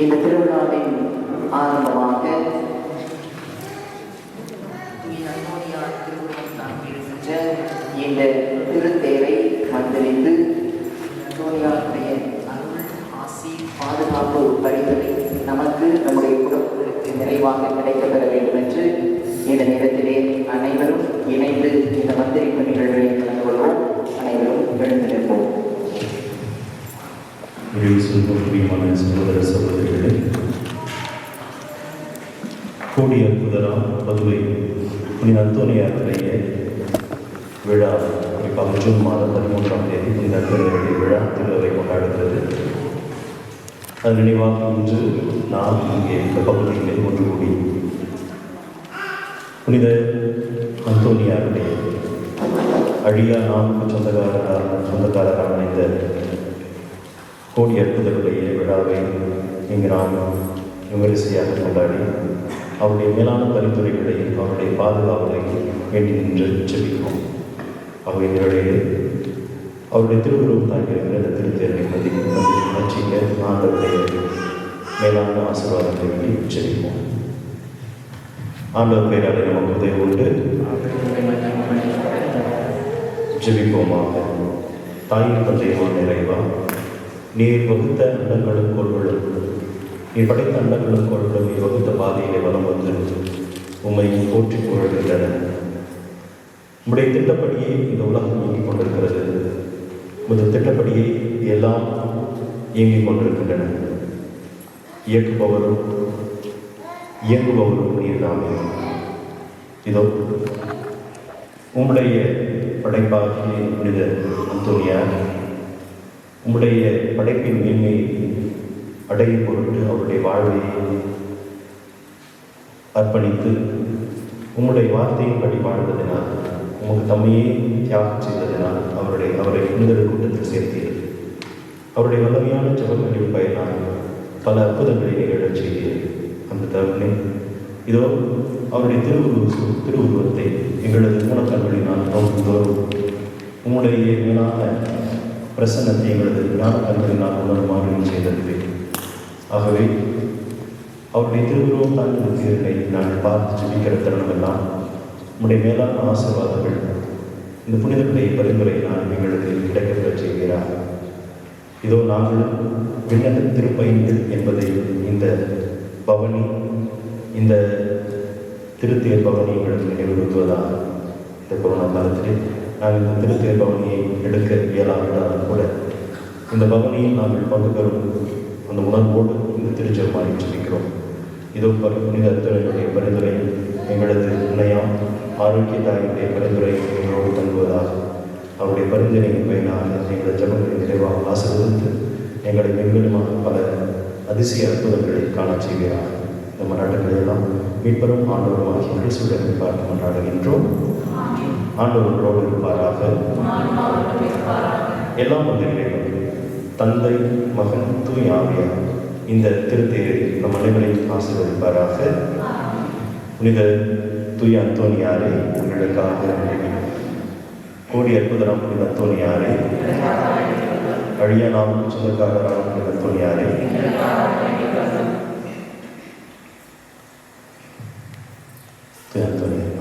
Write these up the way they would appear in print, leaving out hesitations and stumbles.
இந்த திருவிழாவின் ஆரம்பமாக இந்த திருத்தேரை மந்திரித்து அந்தோனியாருடைய அருள் ஆசி பாதுகாப்பு வழிகளை நமக்கு நம்முடைய குடும்பங்களுக்கு நிறைவாக கிடைக்கப்பெற வேண்டும் என்று இந்த நேரத்திலே அனைவரும் இணைந்து இந்த மந்திரிப்பு நிகழ்வை கலந்து கொள்வோம். அனைவரும் எழுந்து நிற்போம். சகோதர சகோதரிகளே, கூடிய புதராம் பதுவை புனித அந்தோனியாருடைய விழா குறிப்பாக ஜூன் மாதம் 13ஆம் தேதி புனித அந்தோனியாருடைய விழா திருவை கொண்டாடுகிறது. அது நினைவாக இன்று நாம் இங்கே இந்த பகுதியிலே ஒன்று கூடி புனித அந்தோனியாருடைய அழியா நான்கு சொந்தக்காரரான இந்த கோடி அற்புதருடைய விழாவை இங்கு நாம் விமரிசையாக கொண்டாடி அவருடைய மேலான பரிந்துரைகளை அவருடைய பாதுகாவலை வேண்டி நின்று செபிக்கிறோம். அவை நிலையிலே அவருடைய திருவுருவம் தாங்கியிருக்கிற இந்த திருத்தேரை மதிக்க ஆண்டவருடைய மேலான ஆசீர்வாதத்தை வேண்டி செபிப்போம். ஆண்டவர் பெயராலே நமக்கு உதவி உண்டு. ஜெபிப்போமாக. தாயின் தந்தையுமான இறைவா, நீர் வகுத்த அண்டங்களும் கோள்களும், நீர் படைத்த அண்டங்களும் கோள்களும் நீர் வகுத்த பாதையிலே வலம் வந்து உம்மை போற்றி புகழ்கின்றன. உம்முடைய திட்டப்படியே இந்த உலகம் இயங்கிக் கொண்டிருக்கிறது. உமது திட்டப்படியே எல்லாம் இயங்கிக் கொண்டிருக்கின்றன. இயக்குபவரும் இயங்குபவரும் நீர்தாமே. இதோ உம்முடைய படைப்பாகிய புனித அந்தோனியார் உம்முடைய படைப்பின் மேன்மையை அடையும் பொருட்டு அவருடைய வாழ்வை அர்ப்பணித்து உம்முடைய வார்த்தையின்படி வாழ்வதனால், உமக்கு தம்மையே தியாகம் செய்ததினால் அவரை புனித கூட்டத்தில் சேர்த்தீர். அவருடைய வல்லமையான ஜெபங்களின் பயனால் பல அற்புதங்களை நிகழச் செய்தீர். அந்த தருணை இதோ அவருடைய திருவுருவத்தை எங்களது மூலக்கண்களினால் நோக்குதோறும் உம்முடைய மேலான பிரசன்னத்தை எங்களது ஞான கண்களினால் உணருமாறு செய்தது. ஆகவே அவருடைய திருவுருவம் தான் இருக்கிறதை நாங்கள் பார்த்து ஜெபிக்கிற தருணமெல்லாம் உம்முடைய மேலான ஆசீர்வாதங்கள் இந்த புனிதனுடைய பரிந்துரையினால் எங்களுக்கு கிடைக்கப்பெறச் செய்கிறார். இதோ நாங்களும் விண்ணக திருப்பயன்கள் என்பதை இந்த பவனி, இந்த திருத்தேர் பவனி எங்களுக்கு நினைவுறுத்துவதாக இந்த கொரோனா காலத்திலே நாங்கள் இந்த திருத்தேர் பவனியை எடுக்க இயலாவிட்டாலும் கூட இந்த பவனியில் நாங்கள் பங்கு பெறும் அந்த உணர்வோடு இந்த திருச்செம்மாறி ஜெபிக்கிறோம். இதோ புனித அந்தோனியாருடைய பரிந்துரை எங்களது இணையாம் ஆரோக்கிய தாயினுடைய பரிந்துரை எங்களோடு தங்குவதாக அவருடைய பரிந்துரையின் பயனாக எங்களது ஜபங்களை நிறைவாக ஆசீர்வதித்து எங்களை மென்மேலுமாக பல அதிசய அற்புதங்களை காண செய்கிறார். இந்த மன்றாட்டுகளை எல்லாம் மீட்பரும் ஆண்டவருமாகிய கிறிஸ்துவுடன் பார்த்து மன்றாடுகின்றோம். ஆண்டவர்களோடு இருப்பாராக. எல்லாம் வந்து இறைவன் தந்தை, மகன், தூய் ஆவியார் இந்த திருத்தேரை நம் அனைவரையும் ஆசீர்வதிப்பாராக. புனித தூய அந்தோனியாரை உங்களுக்காக கோடி அற்புதராம் புனித அந்தோனியாரை, அழியா நாம் சொந்தக்காரரான புனித அந்தோனியாரை, தூய அந்தோனியார்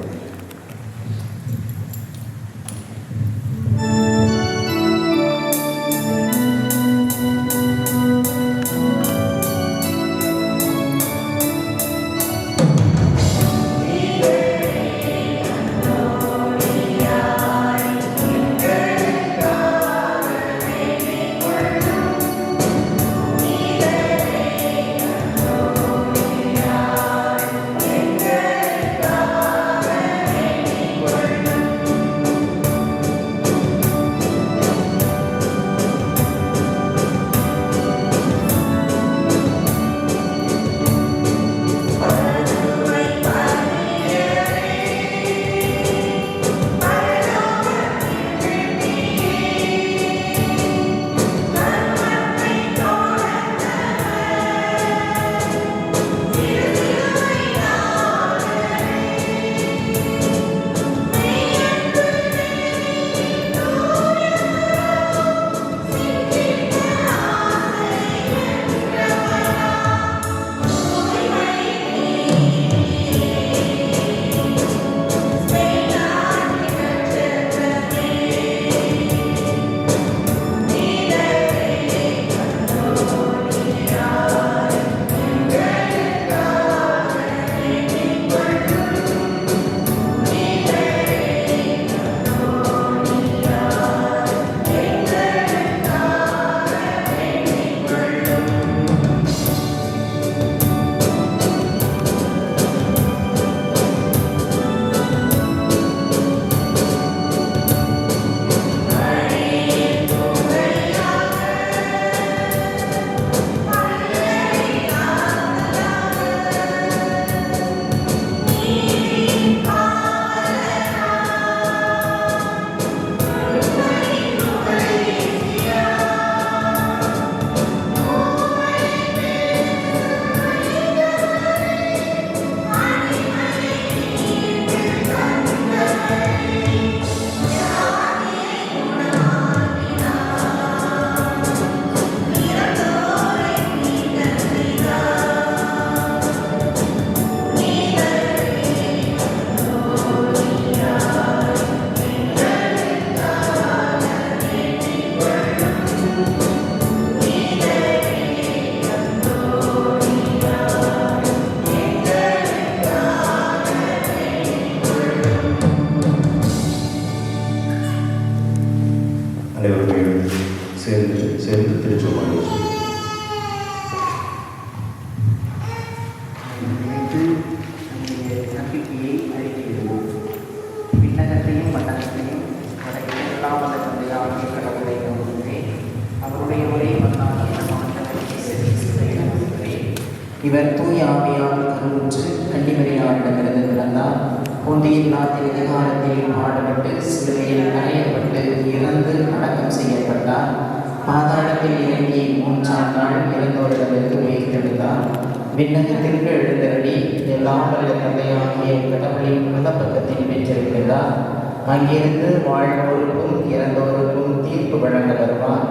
சேர்ந்து திருச்சொல்வாங்க. நினைத்து நம்முடைய நம்பிக்கையை அறிக்கையிடுவோம். விண்ணகத்தையும் மண்டலத்தையும் எல்லாம் வல்ல தந்தையாகிய கடவுளை நம்புகிறேன். அவருடைய ஒரே மகனாகிய இவர் தூய ஆவியால் கருவுற்று கன்னிமரியாரிடமிருந்து பிறந்தார். பொந்தியின் நாட்டின் அதிகாரத்தில் பாடுபட்டு சிலுவையில் அறையப்பட்டு இறந்து அடக்கம் செய்யப்பட்டார். பாதாளத்தில் இறங்கி 3ஆம் நாள் இறந்தோரிடமிருந்து உயிர்த்தெழுந்தார். விண்ணகத்திற்கு எழுந்தருளி எல்லாம் வல்ல தந்தையாகிய கடவுளின் வலப்பக்கத்தில் வீற்றிருக்கிறார். அங்கிருந்து வாழ்வோருக்கும் இறந்தோருக்கும் தீர்ப்பு வழங்க வருவார்.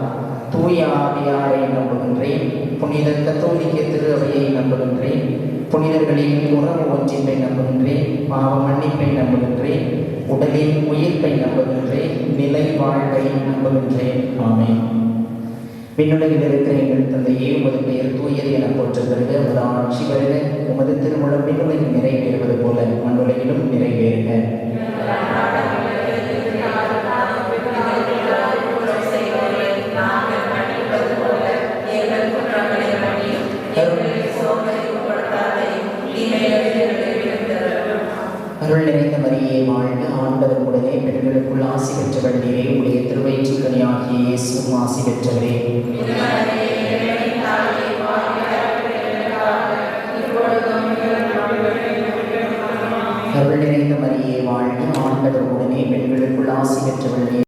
தூய ஆவியாரை நம்புகின்றேன். புனித கத்தோலிக்க திரு அவையை நம்புகின்றேன். புனிதர்களின் உறவு ஒன்றிப்பை நம்புகின்றேன். பாவ மன்னிப்பை நம்புகின்றேன். உடலின் உயிர்ப்பை நம்புகின்றேன். நிலை வாழ்வை நம்புகின்றேன். ஆமென். விண்ணுலகில் இருக்கிற எங்கள் தந்தையே, உமது பெயர் தூயது என போற்ற வருக. உமது ஆட்சி வருக. உமது திருமணம் விண்ணுலகில் நிறைவேறுவது போல மண்ணுலகிலும் நிறைவேறுக. அருள் நிறைந்த மரியே வாழ்க. ஆண்டவர் உடனே பெண்களுக்குள் ஆசி பெற்றவள் நீரே. உடைய திருவயிற்றின் கனியாகிய இயேசுவும் ஆசி பெற்றவரே. அருள் நிறைந்த மரியே வாழ்க. ஆண்டவர் உடனே பெண்களுக்குள் ஆசி பெற்றவள் நீரே.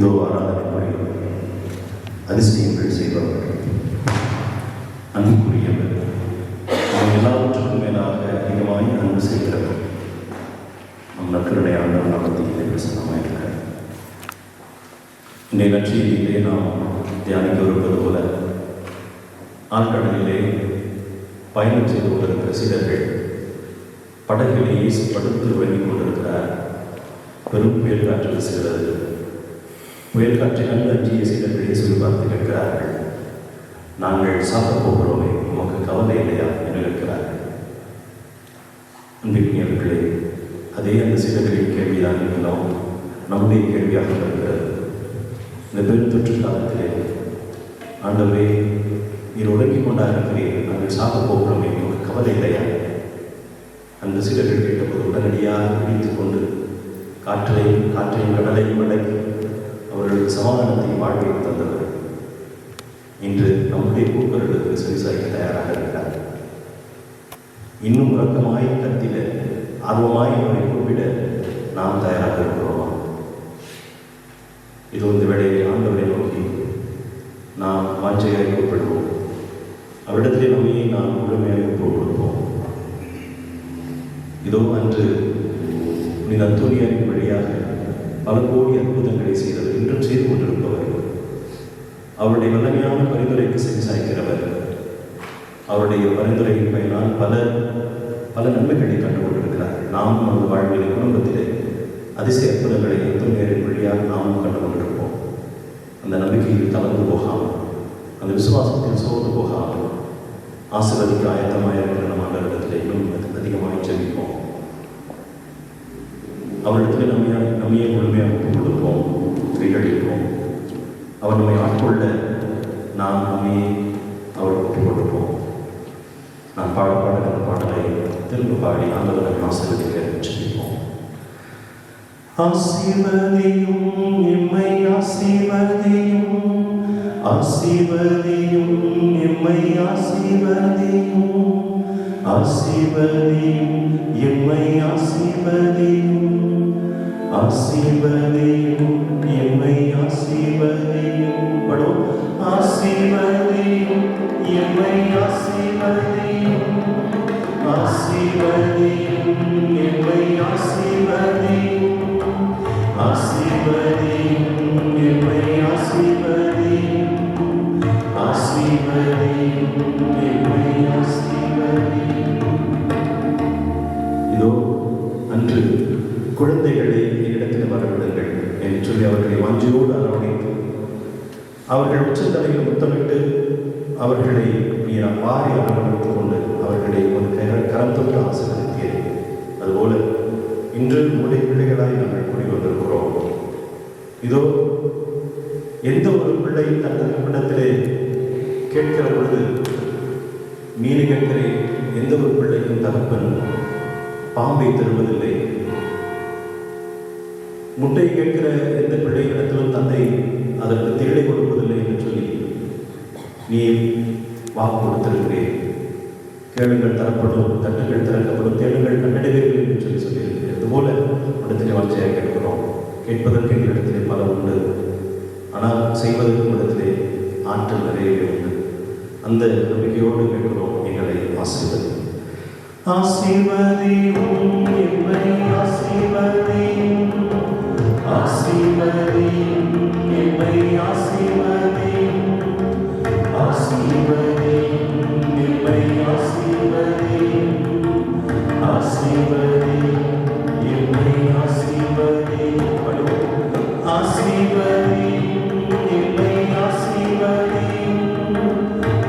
இதோ ஆராதனை அதிசயங்கள் செய்பவர், அன்புக்குரியவர், அவன் எல்லாவற்றுக்கும் மேலாக அதிகமாய் அன்பு செய்கிறவர். நம் நற்கருணை ஆண்டவர் நாமத்திலே பிரசன்னமாயிருக்கிறார். இன்றைய நற்செய்தியிலே நாம் தியானிக்க இருப்பது போல, ஆழ்கடலிலே பயணம் செய்து கொண்டிருக்கிற சீடர்கள் படகிலே இயேசு படுத்து உறங்கிக் கொண்டிருக்கிறார். பெரும் புயல் காற்று வீசுகிறது. புயல் காற்றை கண்டு அஞ்சிய சீடர்கள் இயேசுவை பார்த்து கேட்கிறார்கள், நாங்கள் சாப்பிட போகிறோமே, உமக்கு கவலை இல்லையா என்று கேட்கிறார்கள். அன்பிற்குரியவர்களே, அதே அந்த சீடர்களின் கேள்விதான் நீங்களும் நம்முடைய கேள்வியாக இருக்கிறது. இந்த பெரும் தொற்று காலத்திலே ஆண்டவரே, நீர் உறங்கிக் கொண்டா இருக்கிறேன், நாங்கள் சாப்பிட போகிறோமே, உமக்கு கவலை இல்லையா? அந்த சீடர்கள் கேட்டபோது உடனடியாக பிடித்துக் கொண்டு காற்றையும் கடலையும் விளக்கி அவர்கள் சமாதானத்தை வாழ்வை தந்தவர் இன்று நம்முடைய கூக்குரலுக்கு செவிசாய்க்க தயாராக இருக்கிறார். இன்னும் உறக்கமாய் கத்திட, ஆர்வமாய் அவரை கூப்பிட நாம் தயாராக இருக்கிறோமா? இது இந்த வேளையை ஆண்டவரை நோக்கி நாம் வாஞ்சையாய் கூப்பிடுவோம். அவரிடத்திலே நம்மையை நாம் முழுமையாக ஒப்புக் கொடுப்போம். இதோ அன்று புனித அந்தோனியாரின் வழியாக பல கோடி அற்புதங்களை செய்தவர், இன்றும் செய்து கொண்டிருப்பவர், அவருடைய வல்லமையான பரிந்துரைக்கு செவிசாய்க்கிறவர், அவருடைய பரிந்துரையின் பயனால் பல நன்மைகளை கண்டு கொண்டிருக்கிறார்கள். நாம் நமது வாழ்விலே, குடும்பத்திலே அதிசய அற்புதங்களை அந்தோனியாரின் வழியாக நாமும் கண்டு கொண்டிருப்போம். அந்த நம்பிக்கையில் தளர்ந்து போகாமல், அந்த விசுவாசத்தில் சோர்ந்து போகாமல், ஆசீர்வதிக்க ஆயத்தமாக இருக்கிற நம் ஆண்டவரிடத்தில் இன்னும் அதிகமாக ஜெபிப்போம். அவரிடத்தில் நம்மையே முழுமையாக ஒப்புக் கொடுப்போம், கையளிப்போம். அவர் நம்மை ஆட்கொள்ள நாம் நம்மையே அவருக்கு ஒப்புக் கொடுப்போம். நான் பாடுகிற பாடலை திரும்ப பாடி ஆண்டவரை ஆசீர்வதிக்க ஜெபிப்போம். ஆசீர்வதியும் எம்மை, ஆசீர்வதியும், ஆசீர்வதியும் எம்மை, ஆசீர்வதியும், ஆசீர்வதியும் எம்மை, ஆசீர்வதியும், ஆசீர்வதியும் எம்மை, ஆசீர்வதியும். படும் ஆசீர்வதியும் எம்மை, ஆசீர்வதியும், ஆசீர்வதியும் எம்மை, ஆசீர்வதியும், ஆசீர்வதியும் எம்மை, ஆசீர்வதியும், ஆசீர்வதியும் எம்மை, ஆசீர்வதியும். இதோ அன்று குழந்தைகளை என்னிடத்தில் வரவிடுங்கள் என்று சொல்லி அவர்களை வாஞ்சியோடு அரவணைத்து அவர்கள் உச்சந்தலையில் முத்தமிட்டு அவர்களை வாரி அரவணைத்துக் கொண்டு அவர்களை ஒரு கரம் தொட்டு ஆசீர்வதித்தேன். அதுபோல இன்று உங்களுடைய பிள்ளைகளாய் நாங்கள் கூடி வந்திருக்கிறோம். இதோ எந்த ஒரு பிள்ளை தன்னிடத்திலே கேட்கிற பொழுது மீன் கேட்கிற எந்த ஒரு பிள்ளைக்கும் தகப்பன் பாம்பை தருவதில்லை. முட்டை கேட்கிற எந்த பிள்ளைகளிடத்திலும் தந்தை அதற்கு தேடை கொடுப்பதில்லை என்று சொல்லி நீ வாக்கு கொடுத்திருக்கிறேன். கேளுங்கள் தரப்படும், தட்டுகள் திறக்கப்படும், தேடுங்கள் கண்டடைவீர்கள் என்று சொல்லி சொல்லியிருக்கிறேன். அதுபோல இடத்திலே வார்த்தையாக கேட்கிறோம். கேட்பதற்கு எங்களிடத்திலே பல உண்டு, ஆனால் செய்வதற்கும் இடத்திலே ஆற்றல் நிறையவே உண்டு. அந்த நம்பிக்கையோடு கேட்கிறோம். எங்களை ஆசீர்வதி, ஆசீர்வதியும் எம்மை, ஆசீர்வதியும், ஆசீர்வதியும் எம்மை, ஆசீர்வதியும், ஆசீர்வதியும் எம்மை, ஆசீர்வதியும், ஆசீர்வதியும் எம்மை, ஆசீர்வதியும். ஆசீர்வதியும் எம்மை, ஆசீர்வதியும்,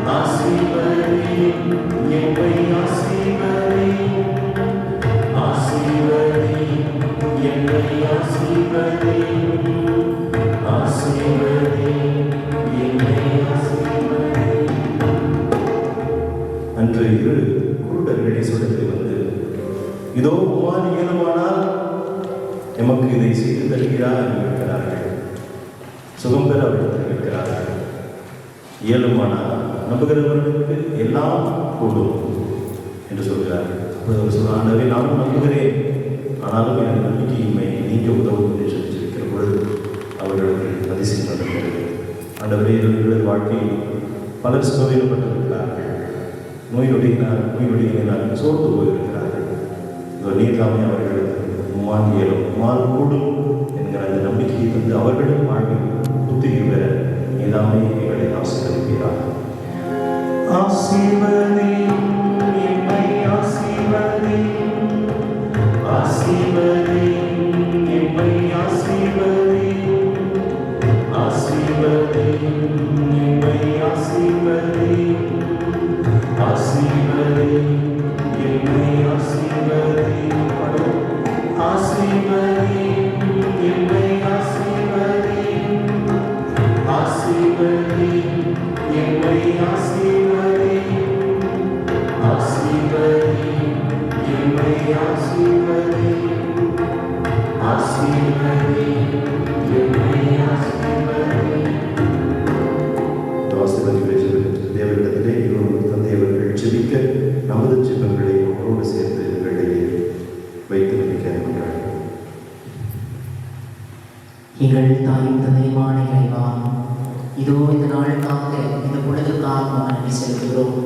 ஆசீர்வதியும் எம்மை, ஆசீர்வதியும், ஆசீர்வதியும் எம்மை, ஆசீர்வதியும், ஆசீர்வதியும் எம்மை, ஆசீர்வதியும். அன்று இரு குருடர்கள் இயேசுவிடத்தில் வந்து, இதோ உம்மால் இயலுமானால் எமக்கு இதை செய்து தருகிறார் என்று கேட்கிறார்கள். சுகம் பெற அவரிடத்தில் கேட்கிறார்கள். இயலுமானால் நம்புகிறவர்களுக்கு எல்லாம் கூடும் என்று சொல்கிறார்கள். அப்போது அவர் சொல்ல, ஆண்டவரே நானும் நம்புகிறேன், ஆனாலும் எனது நம்பிக்கையின்மை நீங்க உதவும் என்று சொல்லியிருக்கிற பொழுது அவர்களுக்கு ஆண்டவரே, இவர்களது வாழ்க்கையில் பலர் சுகவீனப்பட்டிருக்கிறார்கள். நோயுடையினால் சோர்ந்து போயிருக்கிறார்கள். நீர் தாமே அவர்களுக்கு உம்மால் இயலும், உம்மால் கூடும் என்கிற அந்த நம்பிக்கையை தந்து அவர்களும் வாழ்வில் புத்துயிர் பெற நீதாமே எங்களை ஆசீர்வதிப்பீராக. ஆசீர்வதி எம்மை, ஆசீர்வதி, ஆசீர்வதி எம்மை, ஆசீர்வதி, ஆசீர்வதி எம்மை, ஆசீர்வதி, ஆசீர்வதி எம்மை, ஆசீர்வதி, ஆசீர்வதி எம்மை, ஆசீர்வதி, ஆசீர்வதி எம்மை, ஆசீர்வதி, ஆசீர்வதி எம்மை, ஆசீர்வதி, ஆசீர்வதி எம்மை, ஆசீர்வதி. தேவனிடத்திலே இருவரும் தந்தையவர்கள் ஜெபிக்க நமது ஜெபங்களை அவரோடு சேர்த்து எங்களிடையே வைத்து நம்பிக்கையார்கள். எங்கள் தாயும் தந்தையுமான இறைவா, இதோ இந்த நாளுக்காக, இந்த பொழுதுக்காக நன்றி செலுத்துகிறோம்.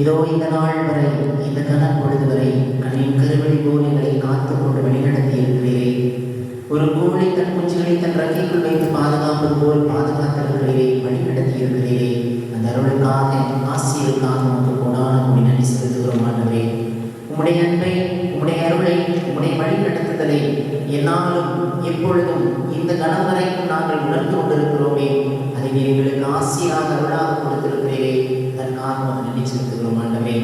இதோ இந்த நாள் வரை, இந்த கன பொழுது வரை கண்ணின் கருவழி போல் எங்களை காத்து கொண்டு வழிநடத்தி இருக்கிறீரே. ஒரு கோழி தன் குஞ்சுகளை தன் ரக்கைக்குள் வைத்து பாதுகாப்பது போல் பாதுகாத்திருக்கிறீரே, வழிநடத்தி இருக்கிறீரே. அந்த அருளுக்காக, ஆசிரியருக்காக நமக்கு கொண்டாட கூடி நன்றி செலுத்துகிறோம். ஆண்டவரே, உம்முடைய அன்பை, உம்முடைய அருளை, உம்முடைய வழி நடத்துதலை என்னாலும் எப்பொழுதும் இந்த கணம் வரைக்கும் நாங்கள் உணர்ந்து கொண்டிருக்கிறோமே, அதை எங்களுக்கு ஆசியாக அருளாக கொடுத்திருக்கிறீரே. அதற்காக நன்றி செலுத்துகிறோம். ஆண்டவரே,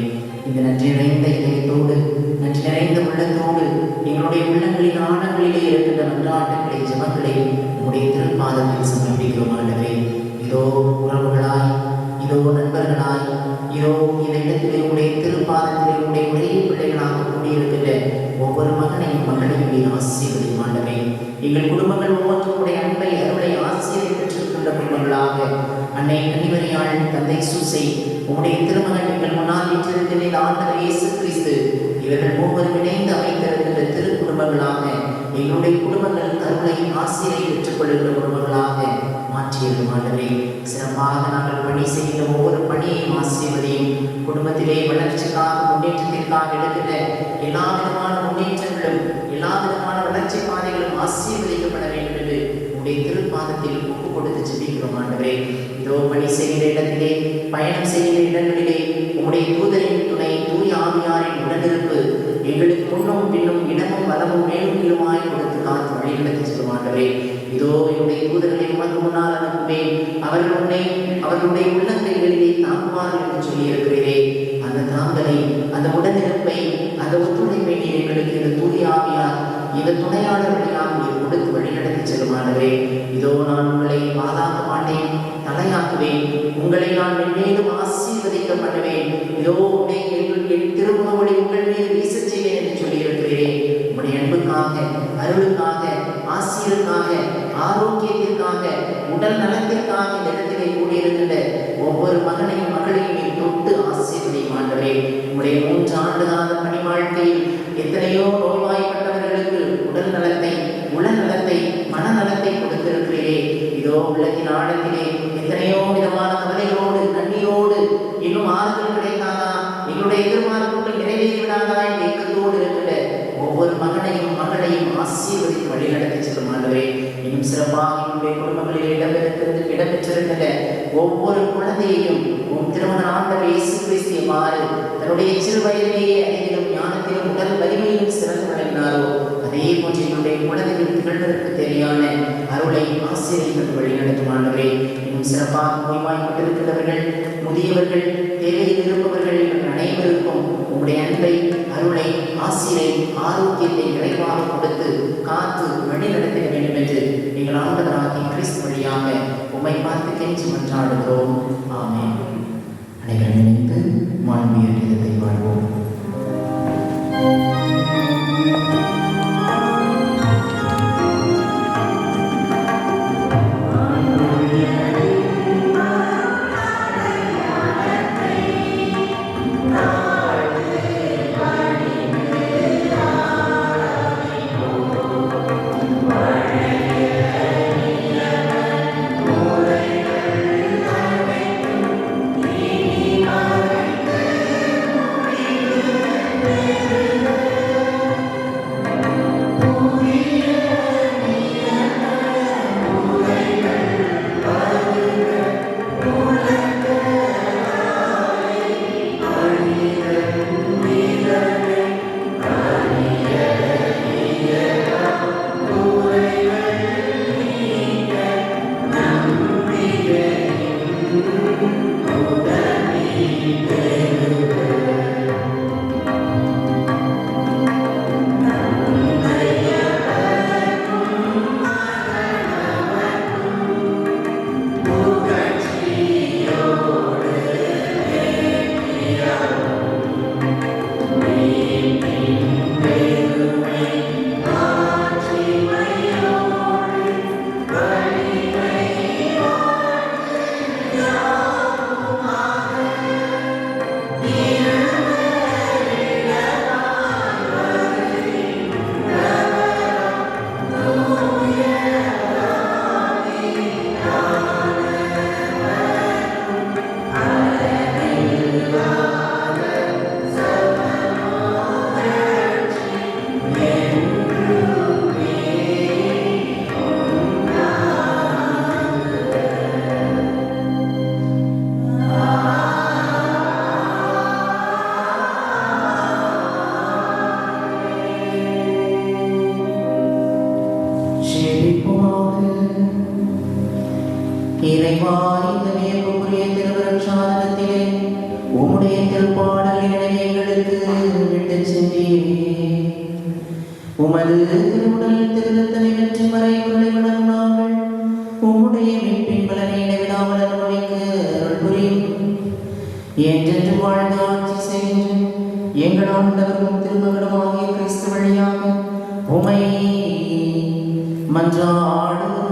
இந்த நன்றி நிறைந்த இதயத்தோடு, நன்றி நிறைந்த உள்ளத்தோடு எங்களுடைய உள்ளங்களின் ஆழங்களிலே இருக்கின்ற மன்றாட்டங்களை, ஜெபங்களை உங்களுடைய திருப்பாதத்தில் சமர்ப்பிக்கிறோம். ஆண்டவரே, இதோ உறவுகளாய், இதோ நண்பர்களாய், இதோ இந்த இடத்திலே உடைய திருப்பாதத்திலே உடைய ஒரே பிள்ளைகளாக கூடியிருக்கின்ற ஒவ்வொரு மகனையும் மகளையும் நீர் ஆசீர்வதியும். ஆண்டவரே, எங்கள் குடும்பங்கள் ஒவ்வொன்றுடைய அன்பை, அருளை, ஆசிரியரை பெற்றிருக்கின்ற குடும்பங்களாக அன்னை கன்னிமரியாள், தந்தை சூசை, உம்முடைய திருமகன் எங்கள் முன்னால் வீற்றிருக்கின்ற ஆண்டவர் இயேசு கிறிஸ்து, இவர்கள் ஒவ்வொரு இணைந்து அமைத்திருக்கின்ற திரு குடும்பங்களாக எங்களுடைய குடும்பங்கள் அருளை, ஆசிரியை பெற்றுக்கொள்கின்ற குடும்பங்களாக மாற்றியிருக்கும். ஆண்டவரே, சிறப்பாக நாங்கள் பணி செய்கின்ற ஒவ்வொரு பணியையும் ஆசீர்வதியும். குடும்பத்திலே வளர்ச்சிக்காக, முன்னேற்றத்திற்காக எடுக்கின்ற எல்லா விதமான முன்னேற்றங்களும், எல்லா விதமான வளர்ச்சி பாதைகளும் ஆசீர்வதிக்கப்பட வேண்டும் என்று உடைய திருப்பாதத்தில் ஒப்பு கொடுத்து ஜெபிக்கிறோம். ஆண்டவரே, இதோ பணி செய்கிற இடத்திலே, பயணம் செய்கிற இடங்களிலே உம்முடைய தூதரின் துணை, தூய ஆவியாரின் உடனிருப்பு எங்களுக்கு முன்னும் பின்னும் இடமும் வலமும் மேலும் கீழுமாய் கொடுத்து காத்து வழிநடத்தி செல்லும். ஆண்டவரே, இதோ என்னுடைய தூதர்களை உமக்கு முன்னால் அனுப்புவேன், அவர்களுடைய உள்ளங்கைகளிலே தாங்குவார்கள் என்று சொல்லியிருக்கிறீரே. அந்த தாங்கலை, அந்த உடனிருப்பை, அந்த ஒத்துழைப்பை நீர் எங்களுக்கு இந்த தூய ஆவியார், இந்த துணையாளர்களெல்லாம் நீர் கொடுத்து வழிநடத்தி செல்லும். ஆண்டவரே, இதோ நான் உங்களை பாதாக்க மாட்டேன், தலையாக்குவேன், உங்களை நான் மென்மேலும் ஆசீர்வதிக்க பண்ணுவேன். இதோ என் திருமுகங்களை உங்கள் மீது வீச செய்வேன் என்று சொல்லியிருக்கிறீரே. உங்களுடைய அன்புக்காக, அருளுக்காக, ஆசிரியருக்காக, ஆரோக்கியத்திற்காக, உடல் நலத்திற்காக இந்த இடத்திலே கூடியிருக்கின்ற ஒவ்வொரு மகனையும் மகளையும் நீர் தொட்டு ஆசீர்வதியும். ஆண்டவரே, உங்களுடைய 3 ஆண்டு கால பணி வாழ்க்கையில் எத்தனையோ நோய்வாய்ப்பட்டவர்களுக்கு உடல் நலத்தை, உளநலத்தை, மனநலத்தை கொடுத்திருக்கிறீரே. இதோ உள்ளத்தின் ஆழத்திலே எத்தனையோ விதமான கவலைகளோடு, கண்ணீரோடு, இன்னும் ஆறுதல் கிடைக்காதா, எங்களுடைய எதிர்பார்ப்புகள் நிறைவேறிவிடாதா என்ற ஏக்கத்தோடு இருக்கிற ஒவ்வொரு மகனையும் மகளையும் ஆசீர்வதித்து வழிநடத்தி செல்லும். ஆண்டவரே, இன்னும் சிறப்பாக என்னுடைய குடும்பங்களில் இடம்பெற்றிருக்கின்ற ஒவ்வொரு குழந்தையையும் உன் திருமண ஆண்டவர் இயேசு கிறிஸ்து எவ்வாறு தன்னுடைய சிறு வயதிலேயே அறிவிலும் ஞானத்திலும் உடல் வலிமையிலும் சிறந்து விளங்கினாரோ, அதே போன்று என்னுடைய குழந்தைகள் திகழ்வதற்கு தேவையான அருளை, ஆசிரியர்கள் வழிநடத்தும். ஆண்டவரே, இன்னும் சிறப்பாக நோய்வாய்ப்பட்டிருக்கிறவர்கள், முதியவர்கள், தேவையில் இருப்பவர்கள் அனைவருக்கும் உங்களுடைய அன்பை, அருளை, ஆசிரியை, ஆரோக்கியத்தை நிறைவாக கொடுத்து காத்து வழி நடத்திட வேண்டும் என்று எங்கள் ஆண்டவராகிய கிறிஸ்து வழியாக உம்மை பார்த்து கெஞ்சி மன்றாடுகிறோம். ஆமென். அனைவரும் இணைந்து மாண்புமிகு கீதத்தை பாடுவோம். Amen. இறைவா, இந்த வியப்புக்குரிய திருவருட்சாதனத்திலே உம்முடைய திருப்பாடலினை எங்களுக்கு விட்டுச் சென்றீரே. உமது திருவுடல் திருத்தனை வெற்றி வரை உருளை வணங்கும் நாங்கள் உம்முடைய மீட்பின் பலனை இடைவிடாமல் அனுபவிக்க அருள் புரியும். என்றென்று வாழ்ந்து ஆட்சி செய்கின்ற எங்கள் ஆண்டவரும் திருமகனுமாகிய கிறிஸ்து வழியாக உமை மன்றாடுகிறோம்.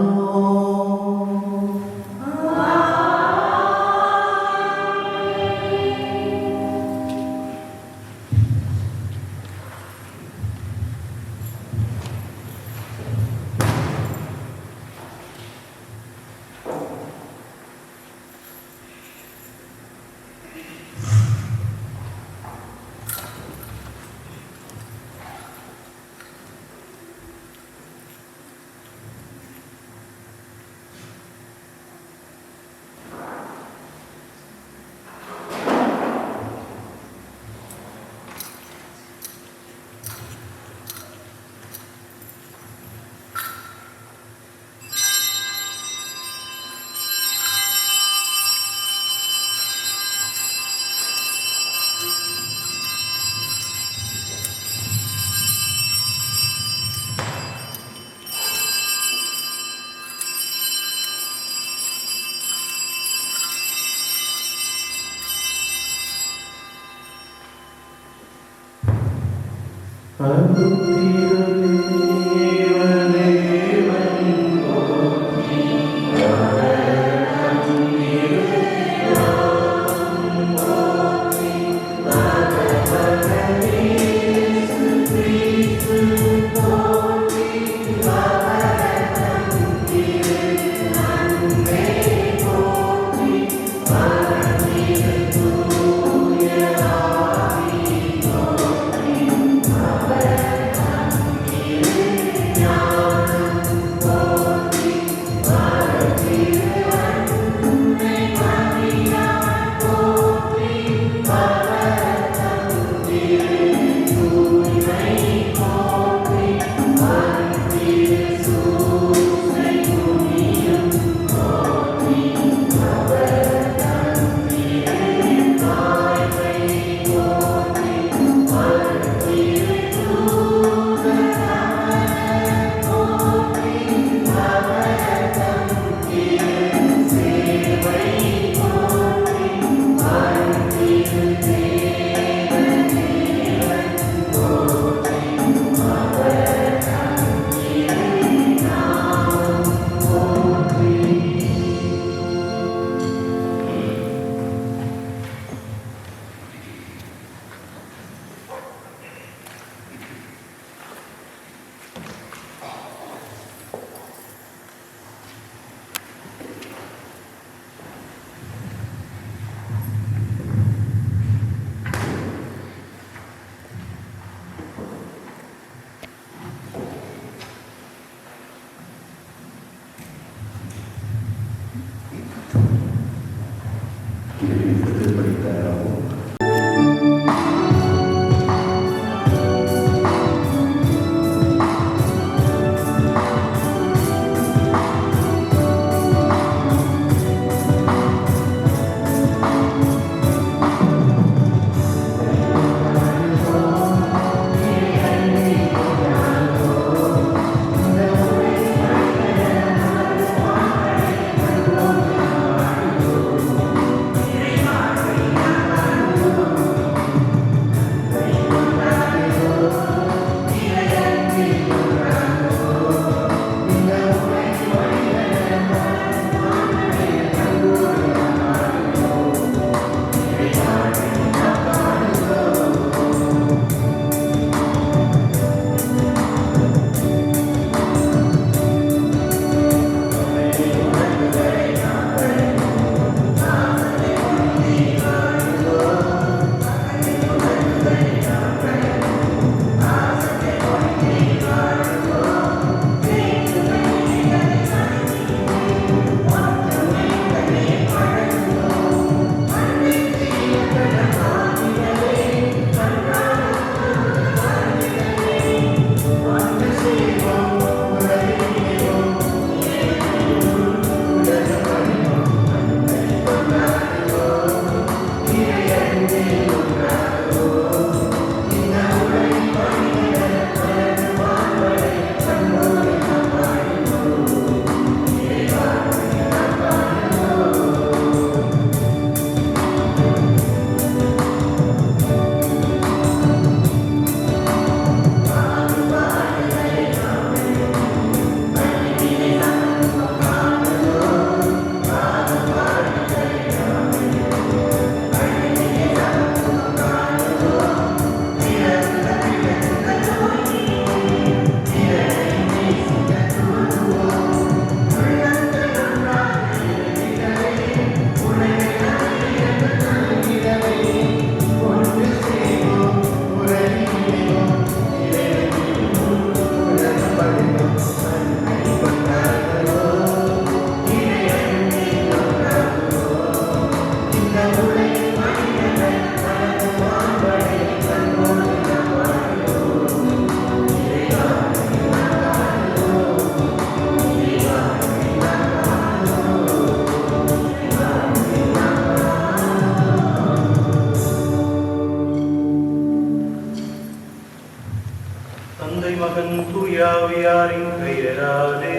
தூயாவியாரின் பெயராலே.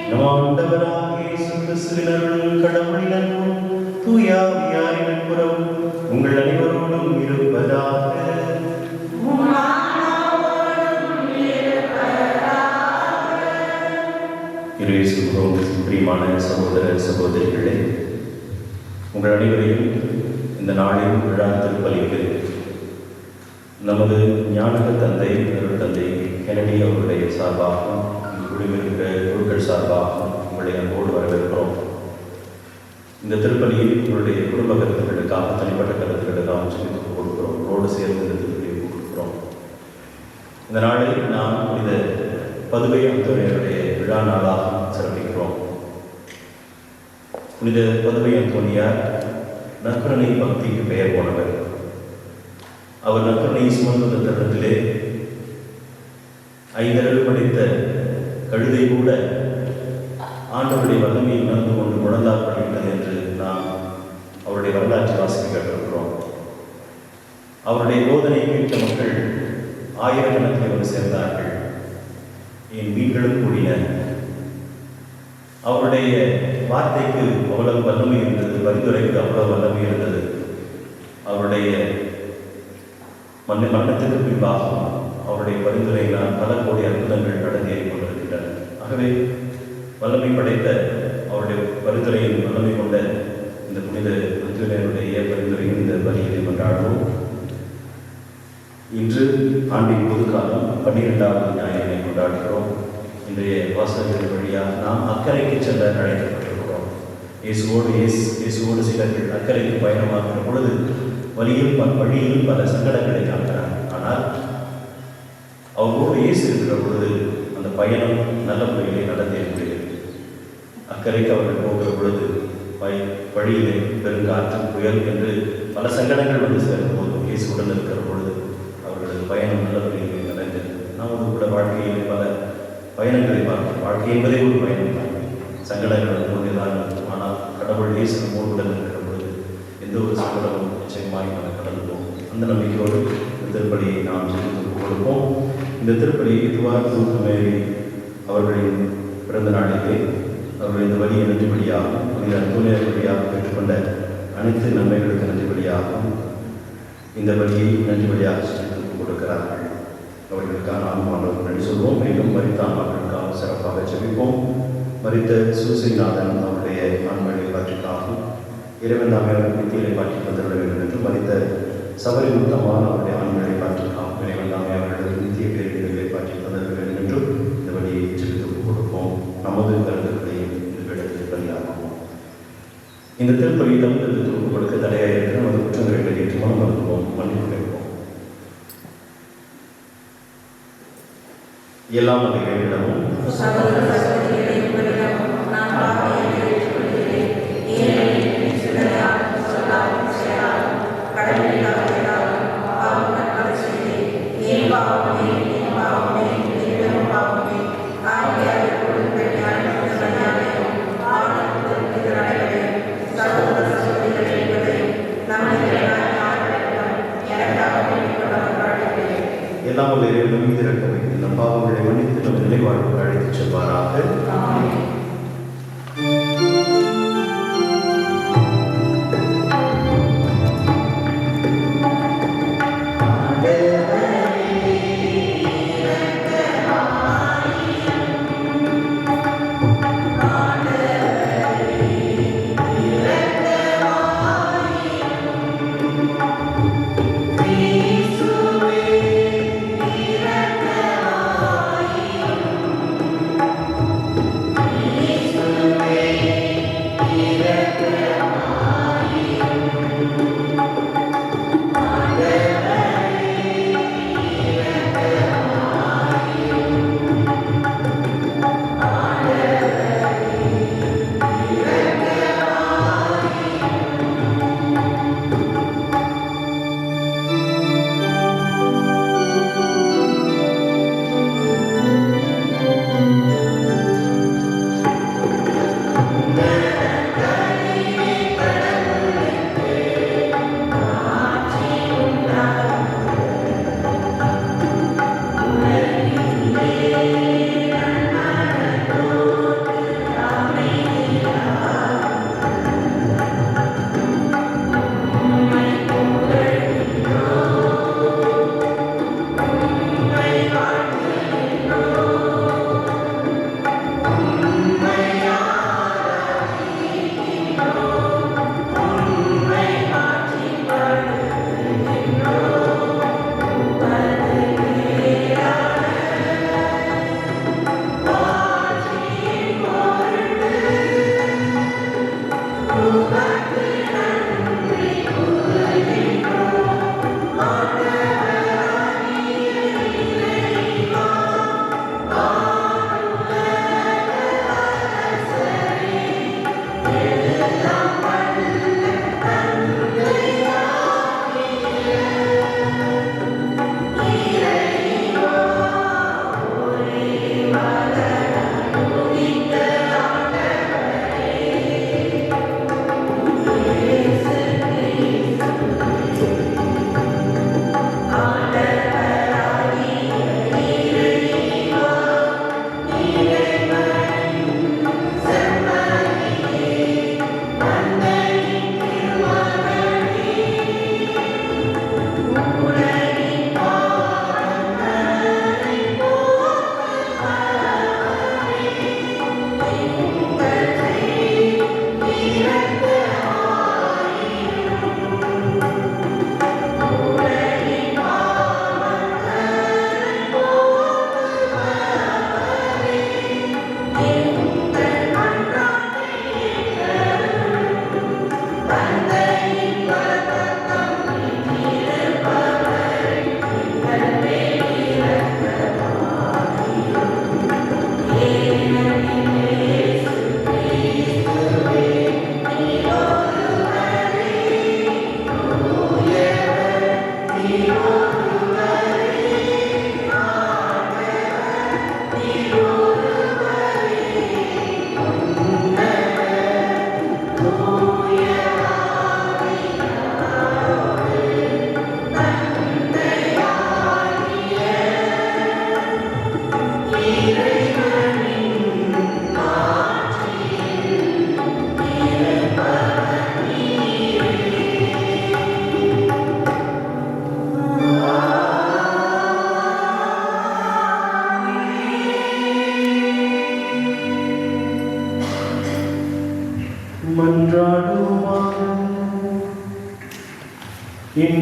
நம் ஆண்டவராகிய இயேசு கிறிஸ்துவின் அருளும் கடவுளின் அன்பும் தூயாவியாரின் நட்புறவும் உங்கள் அனைவரோடும் இருப்பதாக. இயேசுவுக்கும் பிரியமான சகோதர சகோதரிகளே, உங்கள் அனைவரையும் இந்த நாளின் விழா திருப்பலிக்கு நமது ஞானக தந்தை தந்தை கெனடி அவருடைய சார்பாகவும் குழுவிருக்கிற குழுக்கள் சார்பாகவும் உங்களை அன்போடு வரவேற்கிறோம். இந்த திருப்பலியில் உங்களுடைய குடும்ப கருத்துக்களுக்காக தனிப்பட்ட கருத்துக்களுக்காக சொல்லி கொடுக்கிறோம். ரோடு சேர்ந்து இந்த திருப்பலியை கொடுக்கிறோம். இந்த நாளில் நாம் புனித பதுவை அந்தோனியருடைய விழா நாளாக சிறப்பிக்கிறோம். புனித பதுவை அந்தோனியார் நற்கருணை பக்திக்கு பெயர் போனவர். அவர் நற்கருணை சுமந்த தருணத்திலே 5 அறிவு படித்த கழுதை கூட ஆண்டவருடைய வல்லமையை உணர்ந்து கொண்டு முழந்தாக்கப்படுகிறது என்று நாம் அவருடைய வரலாற்று வாசிக்க கேட்டிருக்கிறோம். அவருடைய போதனை கேட்ட மக்கள் ஆயிரக்கணக்கில் வந்து சேர்ந்தார்கள். என் வீடுகளும் கூடின. அவருடைய வார்த்தைக்கு அவ்வளவு வல்லமை இருந்தது, பரிந்துரைக்கு அவ்வளவு வல்லமை இருந்தது. அவருடைய மரணத்திற்கு பின்பாகவும் அவருடைய பரிந்துரையினால் பல கோடி அற்புதங்கள் நடந்தேறி கொண்டிருக்கின்றன. ஆகவே வல்லமை படைத்த அவருடைய பரிந்துரையின் வல்லமை கொண்ட இந்த புனித அந்தோனியருடைய பரிந்துரையின் இந்த பலியை கொண்டாடுவோம். இன்று ஆண்டின் பொதுக்காலம் 12வது ஞாயிறினை கொண்டாடுகிறோம். இன்றைய வாசகங்கள் வழியாக நாம் அக்கறைக்கு செல்ல அழைக்கப்பட்டிருக்கிறோம். இயேசுவோடு சிலர்கள் அக்கறைக்கு பயணமாகிற பொழுது வழியில் பல சங்கடங்களை காண்கிறார். ஆனால் அவரோடு இயேசு இருக்கிற பொழுது அந்த பயணம் நல்ல முறையிலே நடந்தேறுகிறது. அக்கறைக்கு அவர்கள் போகிற பொழுது வழியிலே பெருங்காற்று புயல் என்று பல சங்கடங்கள் வந்து சேரும் போது இயேசுடன் இருக்கிற பொழுது அவர்களது பயணம் நல்ல முறையிலே நடந்தது. நமது கூட வாழ்க்கையில் பல பயணங்களை பார்க்கிறோம். வாழ்க்கை என்பதே ஒரு பயணம் தான். சங்கடங்கள் போன்றதான். ஆனால் கடவுள் இயேசு நம்மோடுடன் இருக்கிற பொழுது எந்த ஒரு சங்கடமும் நிச்சயமாய் நாம் கடந்துவோம். அந்த நம்பிக்கையோடு இந்த திருப்பலியை நாம் செய்து கொடுப்போம். இந்த திருப்பலி மேரி அவர்களின் பிறந்த நாளிலே அவர்கள் இந்த வழியை நன்றிபடியாகும் புனித அந்தோனியார் வழியாக பெற்றுக்கொண்ட அனைத்து நன்மைகளுக்கு நன்றிபடியாகும் இந்த வழியை நன்றிபடியாக செய்து கொடுக்கிறார்கள். அவர்களுக்காக நாம் அவர்களுக்கு நன்றி சொல்வோம். மேலும் மரித்த ஆன்மாக்களுக்காக சிறப்பாக ஜெபிப்போம். மரித்த சூசைநாதன் அவருடைய ஆன்மலை பாற்றிக்காகவும் இறைவன் தாமே அவர்கள் நித்தியலை பாற்றி தந்துவிட வேண்டும் என்றும் மரித்த சபரி முத்தமான அவருடைய ஆன்மலை பாற்றிக்காகவும் இறைவன் தாமே அவர்களது நித்திய பேரிடர்களை பாற்றி தந்துவிட வேண்டும் என்றும் இந்த வழியை ஜெபித்து கொடுப்போம். நமது கருத்துக்களையும் இந்த வேடத்தில் பலியாகும். இந்த திருப்பலியிடம் திருப்பி கொடுக்க தடையாக இருக்கிற நமது குற்றங்களை ஏற்று மனம் மருத்துவம் மன்னிப்பு கேட்போம். எல்லாம் அதை வேண்டிடமும் எல்லாம் உள்ள இறைவன் மீது இரக்கம் வைத்து நம் பாவங்களை மன்னித்து நம் நிலைவாழ்வுக்கு அழைத்துச் செல்வாராக. Yeah.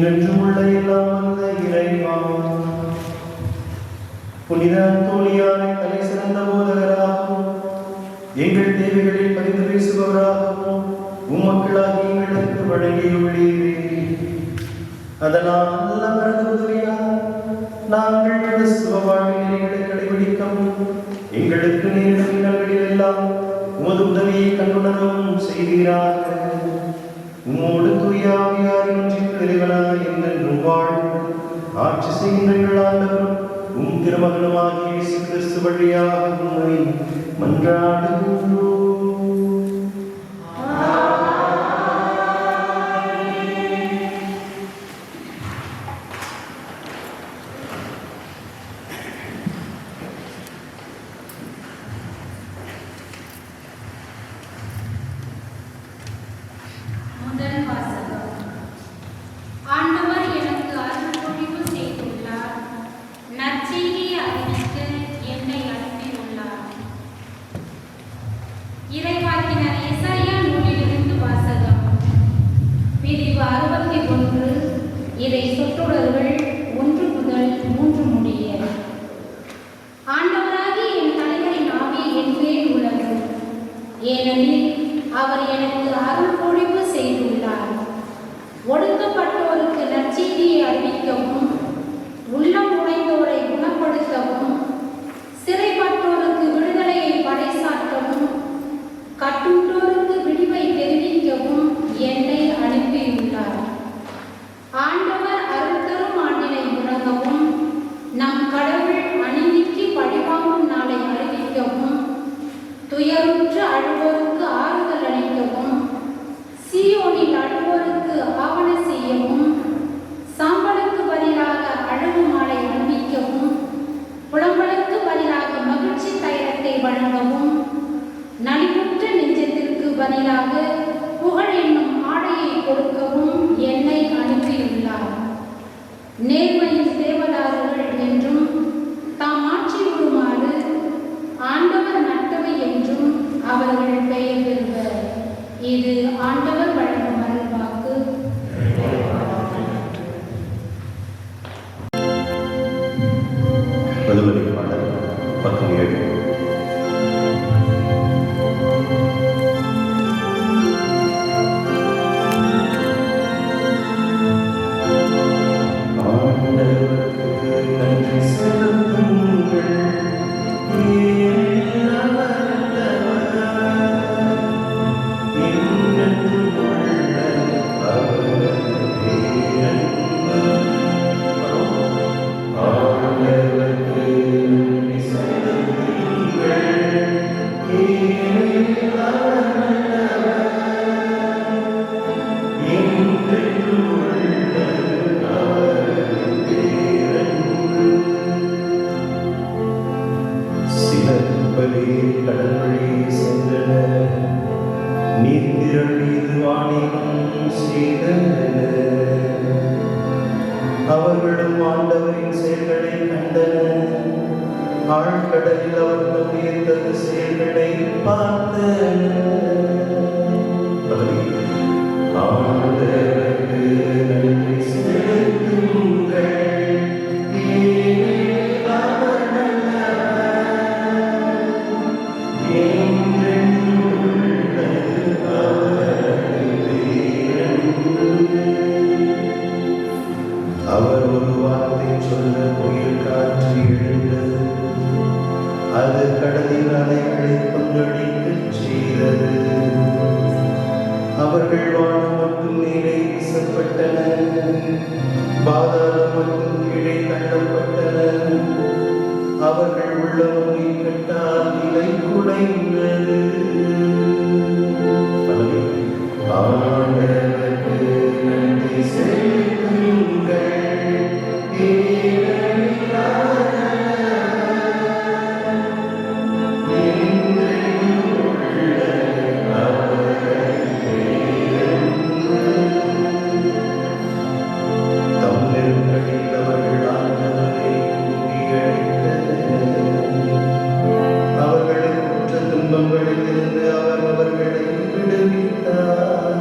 என்றென்றும் உள்ள எல்லாம் வந்த இறைவா, புனித அந்தோனியாரை தலை சிறந்த போதகராகவும் எங்கள் தேவைகளில் பரிந்து பேசுபவராகவும் உம்மக்களாகி எங்களுக்கு வழங்கியுள்ளீரே. அதனால் அவரது உதவியால் நாங்கள் கிறிஸ்துவ வாழ்வின் நெறிகளை கடைபிடிக்கவும் எங்களுக்கு நேரிடும் இடங்களில் எல்லாம் உமது உதவியை கண்டுணரவும் செய்கிறார்கள். உம்மோடு தூய ஆவியாரின் ஒன்றிற்கு இறைவனாய் என்றென்றும் வாழ்ந்து ஆட்சி செய்கின்ற எங்கள் ஆண்டவரும் உம் திருமகனுமாகிய இயேசு கிறிஸ்து வழியாக உம்மை மன்றாடுகின்றோம். முதல் வாசகம். ஆண்டவர் எனக்கு அருள்பொழிவு செய்துள்ளார். நற்செய்தியை அறிவிக்க என்னை அனுப்பியுள்ளார். இறைவாக்கினர் எசாயா நூலிலிருந்து வாசகம். பிரிவு 61. இறை சொற்றொடர்கள் 1 முதல் 3 முடிய. ஆண்டவராகிய என் தலைவரின் ஆவி என் மேல் உள்ளது, ஏனெனில் அவர் எனக்கு அருள்பொழிவு செய்துள்ளார். ஒடுக்கப்பட்டோருக்கு நற்செய்தியை அறிவிக்கவும், உள்ளம் உடைந்தோரை குணப்படுத்தவும், சிறைப்பட்டோருக்கு விடுதலையை பறைசாற்றவும், கட்டுண்டோருக்கு விடிவை தெரிவிக்கவும் என்னை அனுப்பியுள்ளார். ஆண்டவர் அருள் தரும் ஆண்டினை முழங்கவும், நம் கடவுள் அநீதிக்கு பழிவாங்கும் நாளை அறிவிக்கவும், துயருற்று அழுவோருக்கு ஆறுதல் அளிக்கவும், சீயோனில் அழுவோருக்கு ஆவண செய்யவும், சாம்பலுக்கு பதிலாக அழகு மாலை அணிவிக்கவும், புலம்பலுக்கு பதிலாக மகிழ்ச்சி தைலத்தை வழங்கவும், நலிவுற்ற நெஞ்சத்திற்கு பதிலாக புகழ் என்னும் ஆடையை கொடுக்கவும் என்னை அனுப்பியுள்ளார். நேர்மையின் தேவதாரர்கள் என்றும் தாம் ஆட்சி விடுமாறு ஆண்டவர் நட்டவை என்றும் அவர்கள் பெயர் பெறுவர். இது ஆண்டவர் வழங்கும் அருள்வாக்கு. பதுமறை பாடல் பக்கம் 7. அவர்களும் ஆண்டவரின் செயல்களை கண்டனர். ஆழ்கடலில் அவர் தம்முடைய செயல்களை பார்த்தனர். ஆண்டவருக்கு நன்றி செலுத்துங்கள். அவர் ஒரு வார்த்தை சொல்ல புயல் காற்று எழுந்தது. அது கடலின் அலைகளை கொந்தளிக்கச் செய்தது. அவர்கள் வானம் மட்டும் நீரை வீசப்பட்டனர், பாதாளம் மட்டும் கீழே தள்ளப்பட்டனர். அவர்கள் உள்ளமும் இக்கட்டால் நிலை குலைந்தது. ஆண்டவருக்கு நன்றி செலுத்துங்கள். அவர்களின் குற்ற துன்பங்களிலிருந்து அவர் அவர்களை விடுவித்தார்.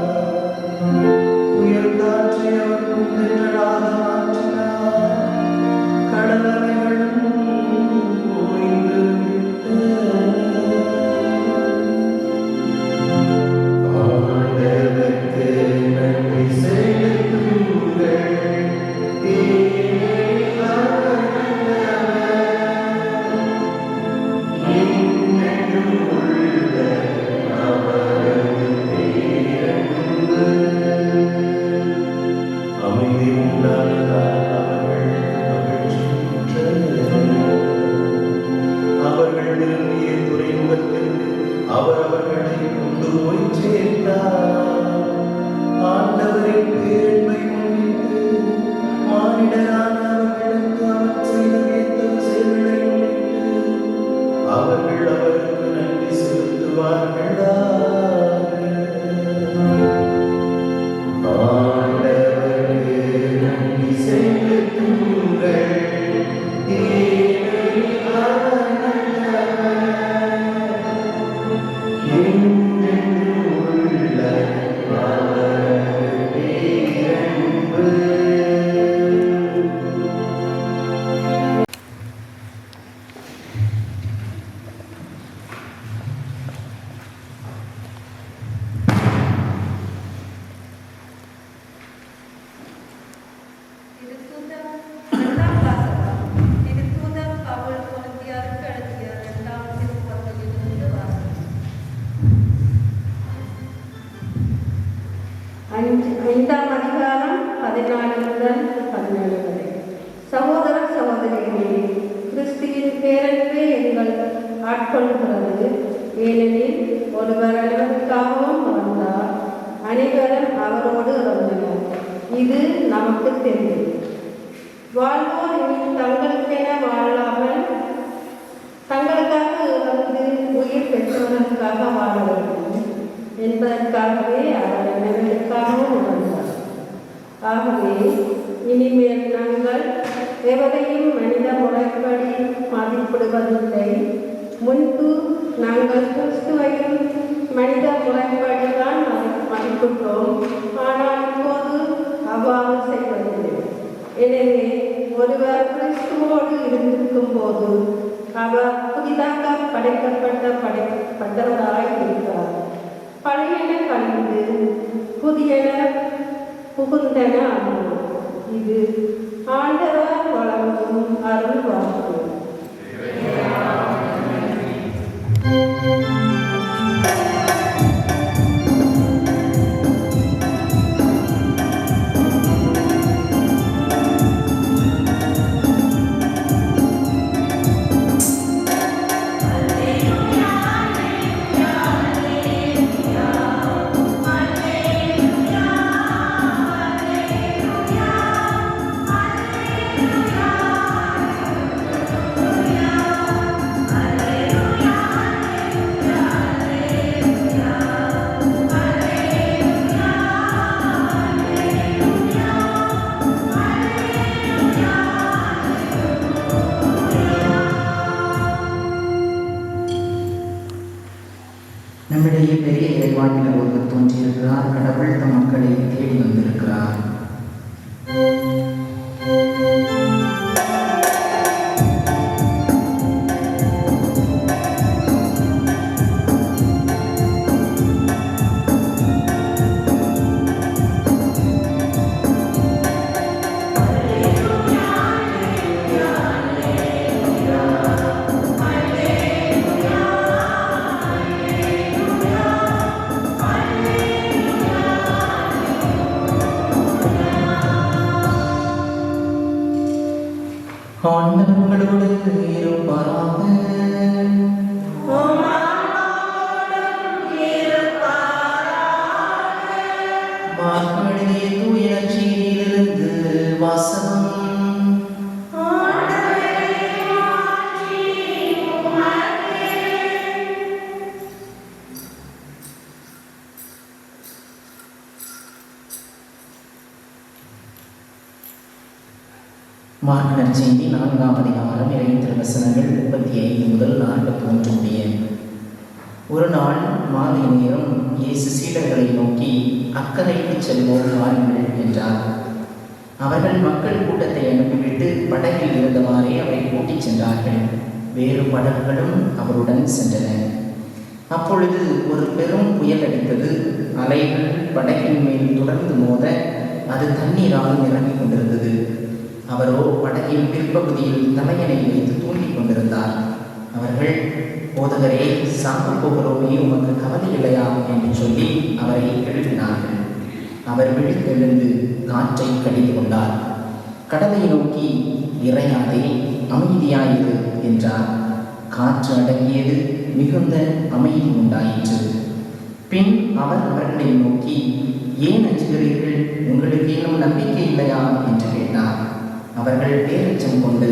ஆட்கொள்கிறது. ஏனெனில் ஒருவர் அனைவருக்காகவும் இறந்தார், அனைவரும் அவரோடு இறந்தனர். இது நமக்கு தெரியும். வாழ்வோர் இனி தங்களுக்கென வாழாமல் தங்களுக்காக இறந்து உயிர் பெற்றவர்களுக்காக வாழ வேண்டும் என்பதற்காகவே அவர் அனைவருக்காகவும் இறந்தார். ஆகவே இனிமேல் நாங்கள் எவரையும் மனித முறைப்படி மதிப்பிடுவதில்லை. முன்பு நாங்கள் கிறிஸ்துவையும் மனித முறைப்படிதான் மதிப்பிட்டோம், ஆனால் இப்போது அவ்வாறு செய்வதில்லை. எனவே ஒருவர் கிறிஸ்துவோடு இருந்திருக்கும் போது அவர் புதிதாக படைக்கப்பட்டவராய் இருக்கிறார். பழையன கழிந்து புதியன புகுந்தன ஆகும். இது ஆண்டவர் வழங்கும் அருள் வாக்கு. நம்மிடையே பெரிய இறைவாக்கினர் ஒருவர் தோன்றியிருக்கிறார். கடவுள் தம் மக்களை தேடி வந்திருக்கிறார். ஆண்டவர் உங்களோடு இருப்பாராக. மார்கழிய தூய நற்செய்தியிலிருந்து வாசகம். மார்க் நற்செய்தி 4ஆம் அதிகாரம் இறை திருவசனங்கள் 35 முதல் 41 முடிய. ஒரு நாள் மாலை நேரம் இயேசு சீடர்களை நோக்கி, அக்கறைக்கு செல்வோம் வாருங்கள் என்றார். அவர்கள் மக்கள் கூட்டத்தை அனுப்பிவிட்டு படகில் இருந்தவாறே அவரை கூட்டிச் சென்றார்கள். வேறு படகுகளும் அவருடன் சென்றன. அப்பொழுது ஒரு பெரும் புயல் அடித்தது. அலைகள் படகின் மேல் தொடர்ந்து மோத அது தண்ணீரால் நிரம்பிக் கொண்டிருந்தது. அவரோ படகின் பிற்பகுதியில் தலையணை வைத்து தூங்கிக் கொண்டிருந்தார். அவர்கள், போதகரே, சாப்பிட போகிறோமே, உமக்கு கவலை இல்லையா என்று சொல்லி அவரை எழுப்பினார்கள். அவர் விழித்தெழுந்து காற்றை கடிந்து கொண்டார். கடலை நோக்கி, இறையாதே, அமைதியாயிரு என்றார். காற்று அடங்கியது, மிகுந்த அமைதி உண்டாயிற்று. பின் அவர் அவர்களை நோக்கி, ஏன் அஞ்சுகிறீர்கள்? உங்களுக்கு இன்னும் நம்பிக்கை இல்லையா என்று கேட்டார். அவர்கள் பேரச்சம் கொண்டு,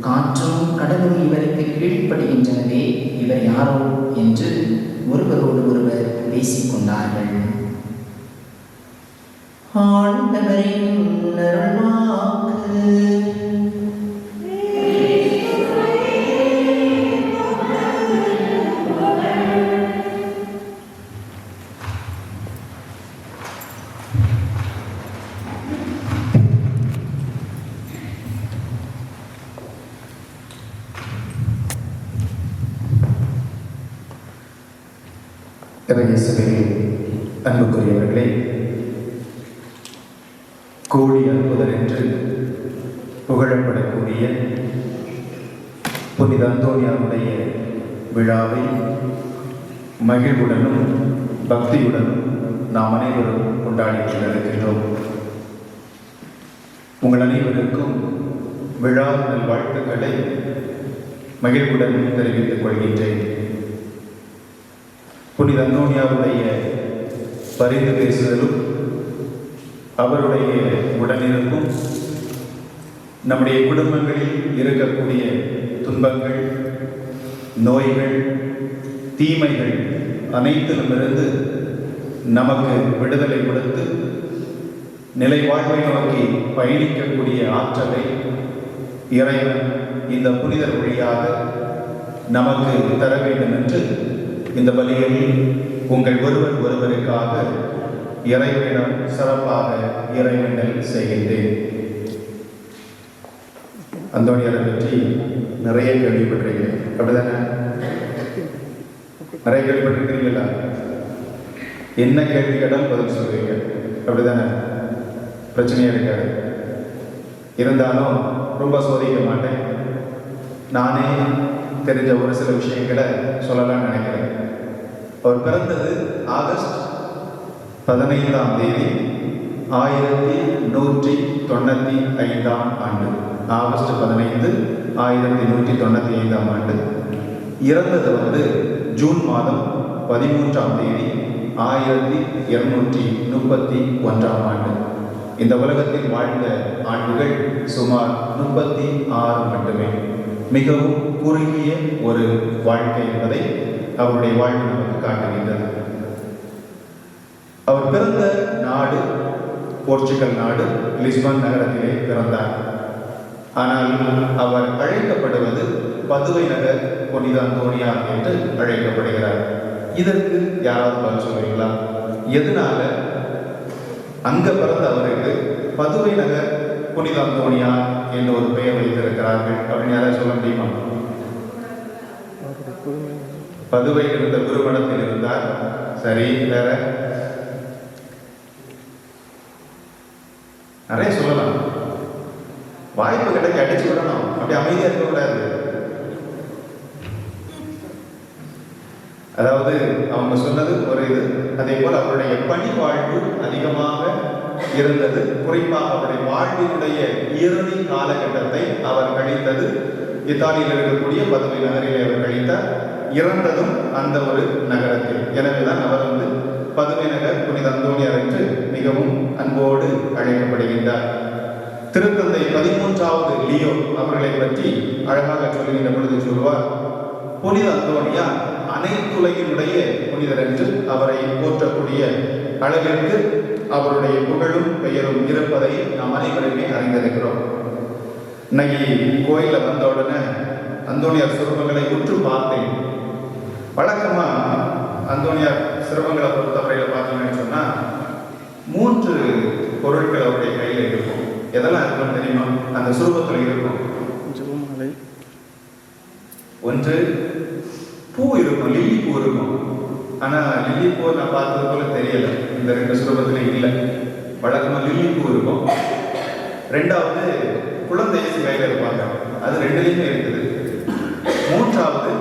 காற்றும் கடலும் இவருக்கு கீழ்ப்படுகின்றனவே, இவர் யாரோ என்று ஒருவரோடு ஒருவர் பேசிக்கொண்டார்கள். ஆண்டவரின் அருள்வாக்கு. இயேசுவே, அன்புக்குரியவர்களே, கோடி அற்புதர் என்று புகழப்படக்கூடிய புனித அந்தோனியாருடைய விழாவை மகிழ்வுடனும் பக்தியுடனும் நாம் அனைவரும் கொண்டாடி கொண்டிருக்கின்றோம். உங்கள் அனைவருக்கும் விழா நல்வாழ்த்துக்களை மகிழ்வுடன் தெரிவித்துக் கொள்கின்றேன். புனித அந்தோனியாருடைய பரிந்து பேசுதலும் அவருடைய உடனிருப்பும் நம்முடைய குடும்பங்களில் இருக்கக்கூடிய துன்பங்கள், நோய்கள், தீமைகள் அனைத்திலுமிருந்து நமக்கு விடுதலை கொடுத்து நிலை வாழ்வை நோக்கி பயணிக்கக்கூடிய ஆற்றலை இறைவன் இந்த புனிதர் வழியாக நமக்கு தர வேண்டும் என்று இந்த பலியில் உங்கள் ஒருவருக்காக இறைவனிடம் சிறப்பாக இறைவனை செய்கின்றேன். அந்தோனியாரை பற்றி நிறைய கேள்விப்பட்டிருக்கீங்க, அப்படிதானே? நிறைய கேள்விப்பட்டிருக்கிறீங்களா? என்ன கேள்வி கேட்டாலும் பதில் சொல்லுவீங்க, அப்படிதானே? பிரச்சனையே இருக்காது. இருந்தாலும் ரொம்ப சோதிக்க மாட்டேன். நானே தெரிஞ்ச ஒரு சில விஷயங்களை சொல்லலாம்னு நினைக்கிறேன். அவர் பிறந்தது ஆகஸ்ட் 15ஆம் தேதி 1195ஆம் ஆண்டு. ஆகஸ்ட் 15, 1195ஆம் ஆண்டு. இறந்தது ஜூன் மாதம் 13ஆம் தேதி 1231ஆம் ஆண்டு. இந்த உலகத்தில் வாழ்ந்த ஆண்டுகள் சுமார் 36 மட்டுமே. மிகவும் குறுகிய ஒரு வாழ்க்கை என்பதை அவருடைய வாழ்வு நமக்கு காட்டுகின்றது. அவர் பிறந்த நாடு போர்ச்சுகல் நாடு, லிஸ்பன் நகரத்திலே பிறந்தார். ஆனால் அவர் அழைக்கப்படுவது பதுவை நகர் புனித அந்தோனியா என்று அழைக்கப்படுகிறார். இதற்கு யாராவது பதில் சொல்றீங்களா? எதனால அங்க பிறந்த அவருக்கு பதுவை நகர் புனித அந்தோனியா என்ற ஒரு பெயர் வைத்திருக்கிறார்கள் அப்படின்னு யாராவது சொல்ல முடியுமா? பதுவை இருந்த குருமணத்தில் இருந்தார். சரி, வேற நிறைய சொல்லலாம். வாய்ப்பு கிடைக்க அடிச்சு விடணும், அப்படி அமைதியா இருக்கக்கூடாது. அதாவது அவங்க சொன்னது ஒரு இது. அதே போல் அவருடைய பணி வாழ்வு அதிகமாக இருந்தது. குறிப்பாக அவருடைய வாழ்வினுடைய இறுதி காலகட்டத்தை அவர் கழித்தது இத்தாலியில் இருக்கக்கூடிய பதுவை நகரிலே அவர் கழித்தார். இறந்ததும் அந்த ஒரு நகரத்தில். எனவேதான் அவர் பதுவை நகர் புனித அந்தோனியார் என்று மிகவும் அன்போடு அழைக்கப்படுகின்றார். திருத்தந்தை 13வது லியோ அவர்களை பற்றி அழகாக சொல்லுகின்ற பொழுது சொல்வார், புனித அந்தோனியா அனைத்துலகினுடைய புனிதர் என்று அவரை போற்றக்கூடிய அளவிற்கு அவருடைய புகழும் பெயரும் இருப்பதை நாம் அனைவருமே அறிந்திருக்கிறோம். இன்னைக்கு கோயில வந்த உடனே அந்தோனியார் சிற்பங்களை உற்று பார்த்தேன். வழக்கமா அந்தோனியார் சிற்பங்களை பொறுத்தவரையில பார்த்தீங்கன்னு சொன்னா 3 பொருட்கள் அவருடைய கையில இருக்கும். எதெல்லாம் இருக்குன்னு தெரியுமா? அந்த சுரூபத்தில் இருக்கும். ஒன்று பூ இருக்கும், லில்லி பூ இருக்கும். ஆனா லில்லி பூ நான் பார்த்தது போல தெரியல, இந்த 2 சுரூபத்துல இல்லை. வழக்கமா லில்லி பூ இருக்கும். 2வது குழந்தை இயேசு கையில இருப்பாங்க, அது 2லயுமே இருக்குது. 3வது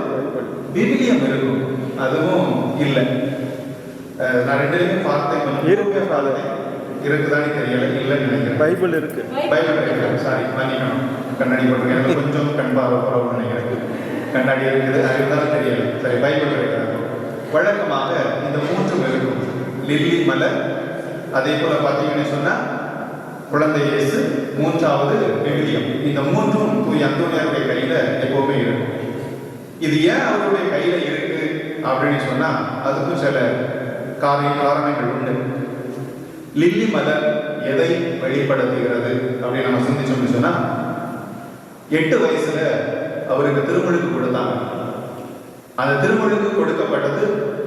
விவிலியம் இருக்கும், அதுவும் இல்லை. நான் 2லயுமே பார்த்தேன், இருக்குதானே தெரியல, இல்லைன்னு நினைக்கிறேன். பைபிள் இருக்கு, பைபிள் இருக்கு. சாரி, மன்னிக்கணும், கண்ணாடி போட்டிருக்கேன். எனக்கு கொஞ்சம் கண் பார்வை போறோம்னு நினைக்கிறேன். கண்ணாடி இருக்குது, அது இருந்தாலும் தெரியல. சரி, பைபிள் இருக்கிறாங்க. வழக்கமாக இந்த 3 இருக்கும். லில்லி மலர், அதே போல பார்த்தீங்கன்னு சொன்னா குழந்தை இயேசு, 3வது விவிலியம். இந்த 3ம் தூய அந்தோனியாருடைய கையில எப்பவுமே இருக்கும். இது ஏன் அவருடைய கையில இருக்கு அப்படின்னு சொன்னா அதுக்கும் சில காரணங்கள் உண்டு. லில்லி மலர் எதை வெளிப்படுத்துகிறது அப்படின்னு நம்ம சிந்திச்சோம்னு சொன்னா, 8 வயசுல அவருக்கு திருமுழுக்கு கொடுத்தாங்க. அந்த திருமுழுக்கு கொடுக்கப்பட்டது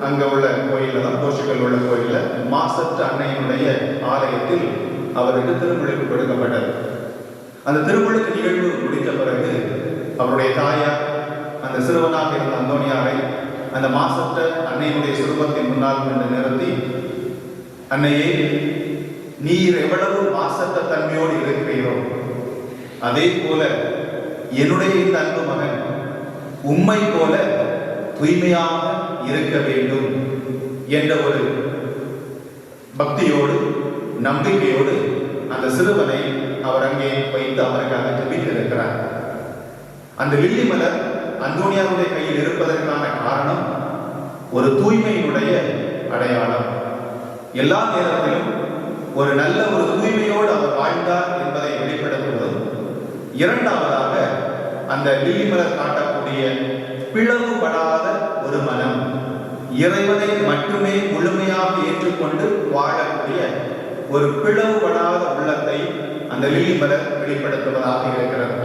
அங்க உள்ள கோயில்ல தான், போர்ச்சுகல் உள்ள கோயில்ல மாசற்ற அன்னையினுடைய ஆலயத்தில் அவருக்கு திருமுழுக்கு கொடுக்கப்பட்டது. அந்த திருமுழுக்கு நிகழ்வு முடித்த பிறகு அவருடைய தாயார் அந்த சிறுவனாக இருந்த அந்தோனியாரை அந்த மாசற்ற அன்னையினுடைய சுரூபத்தின் முன்னால் கொண்டு நிறுத்தி, அன்னையே, நீர் எவ்வளவு மாசற்ற தன்மையோடு இருக்கிறீரோ அதே போல என்னுடைய இந்த அன்பு மகன் உம்மை போல தூய்மையாக இருக்க வேண்டும் என்ற ஒரு பக்தியோடு நம்பிக்கையோடு அந்த சிறுவனை அவர் அங்கே வைத்து அவருக்காக ஜெபித்திருக்கிறார். அந்த லில்லி மலர் அந்தோனியாருடைய கையில் இருப்பதற்கான காரணம் ஒரு தூய்மையினுடைய அடையாளம். எல்லா நேரத்திலும் ஒரு நல்ல ஒரு தூய்மையோடு அவர் வாழ்ந்தார் என்பதை வெளிப்படுத்துவதும், இரண்டாவதாக அந்த லில்லி மலர் காட்டக்கூடிய பிளவுபடாத ஒரு மனம், இறைவனை மட்டுமே முழுமையாக ஏற்றுக்கொண்டு வாழக்கூடிய ஒரு பிளவுபடாத உள்ளத்தை அந்த லில்லி மலர் வெளிப்படுத்துவதாக இருக்கிறது.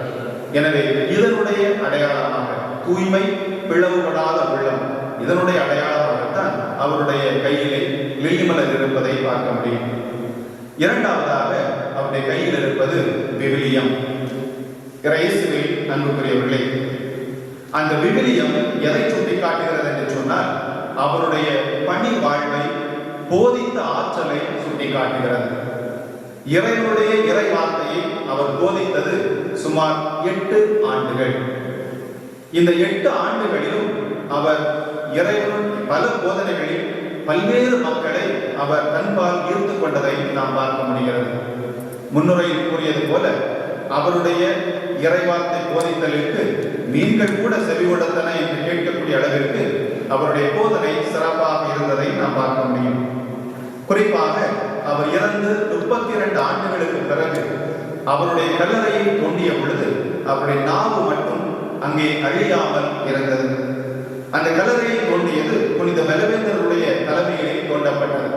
எனவே இதனுடைய அடையாளமாக தூய்மை, பிளவுபடாத உள்ளம், இதனுடைய அடையாளமாகத்தான் அவருடைய கையிலே லில்லி மலர் இருப்பதை பார்க்க முடியும். இரண்டாவதாக அவருடைய கையில் இருப்பது விவிலியம். இயேசுவில் அன்புக்குரியவர்களே, அந்த விவிலியம் எதை சுட்டி காட்டுகிறது என்று சொன்னால், அவருடைய பணி வாழ்வை போதித்த ஆற்றலை சுட்டி காட்டுகிறது. இறைவனுடைய இறை வார்த்தையை அவர் போதித்தது சுமார் 8 ஆண்டுகள். இந்த 8 ஆண்டுகளிலும் அவர் இறைவன் பல போதனைகளில் பல்வேறு மக்களை அவர் தன்பால் ஈர்த்து கொண்டதை நாம் பார்க்க முடிகிறது. முன்னுரையில் கூறியது போல அவருடைய இறைவார்த்தை போதித்தலுக்கு மீன்கள் கூட செவி கொடுத்தன என்று கேட்கக்கூடிய அளவிற்கு அவருடைய போதனை சிறப்பாக இருந்ததை நாம் பார்க்க முடியும். குறிப்பாக அவர் இறந்து 32 ஆண்டுகளுக்கு பிறகு அவருடைய கல்லறையை தோண்டிய பொழுது அவருடைய நாவு மட்டும் அங்கே அழியாமல் இருந்தது. அந்த கல்லறையை தோண்டியது புனித மெலவேந்தருடைய தலைமையிலே தோண்டப்பட்டது.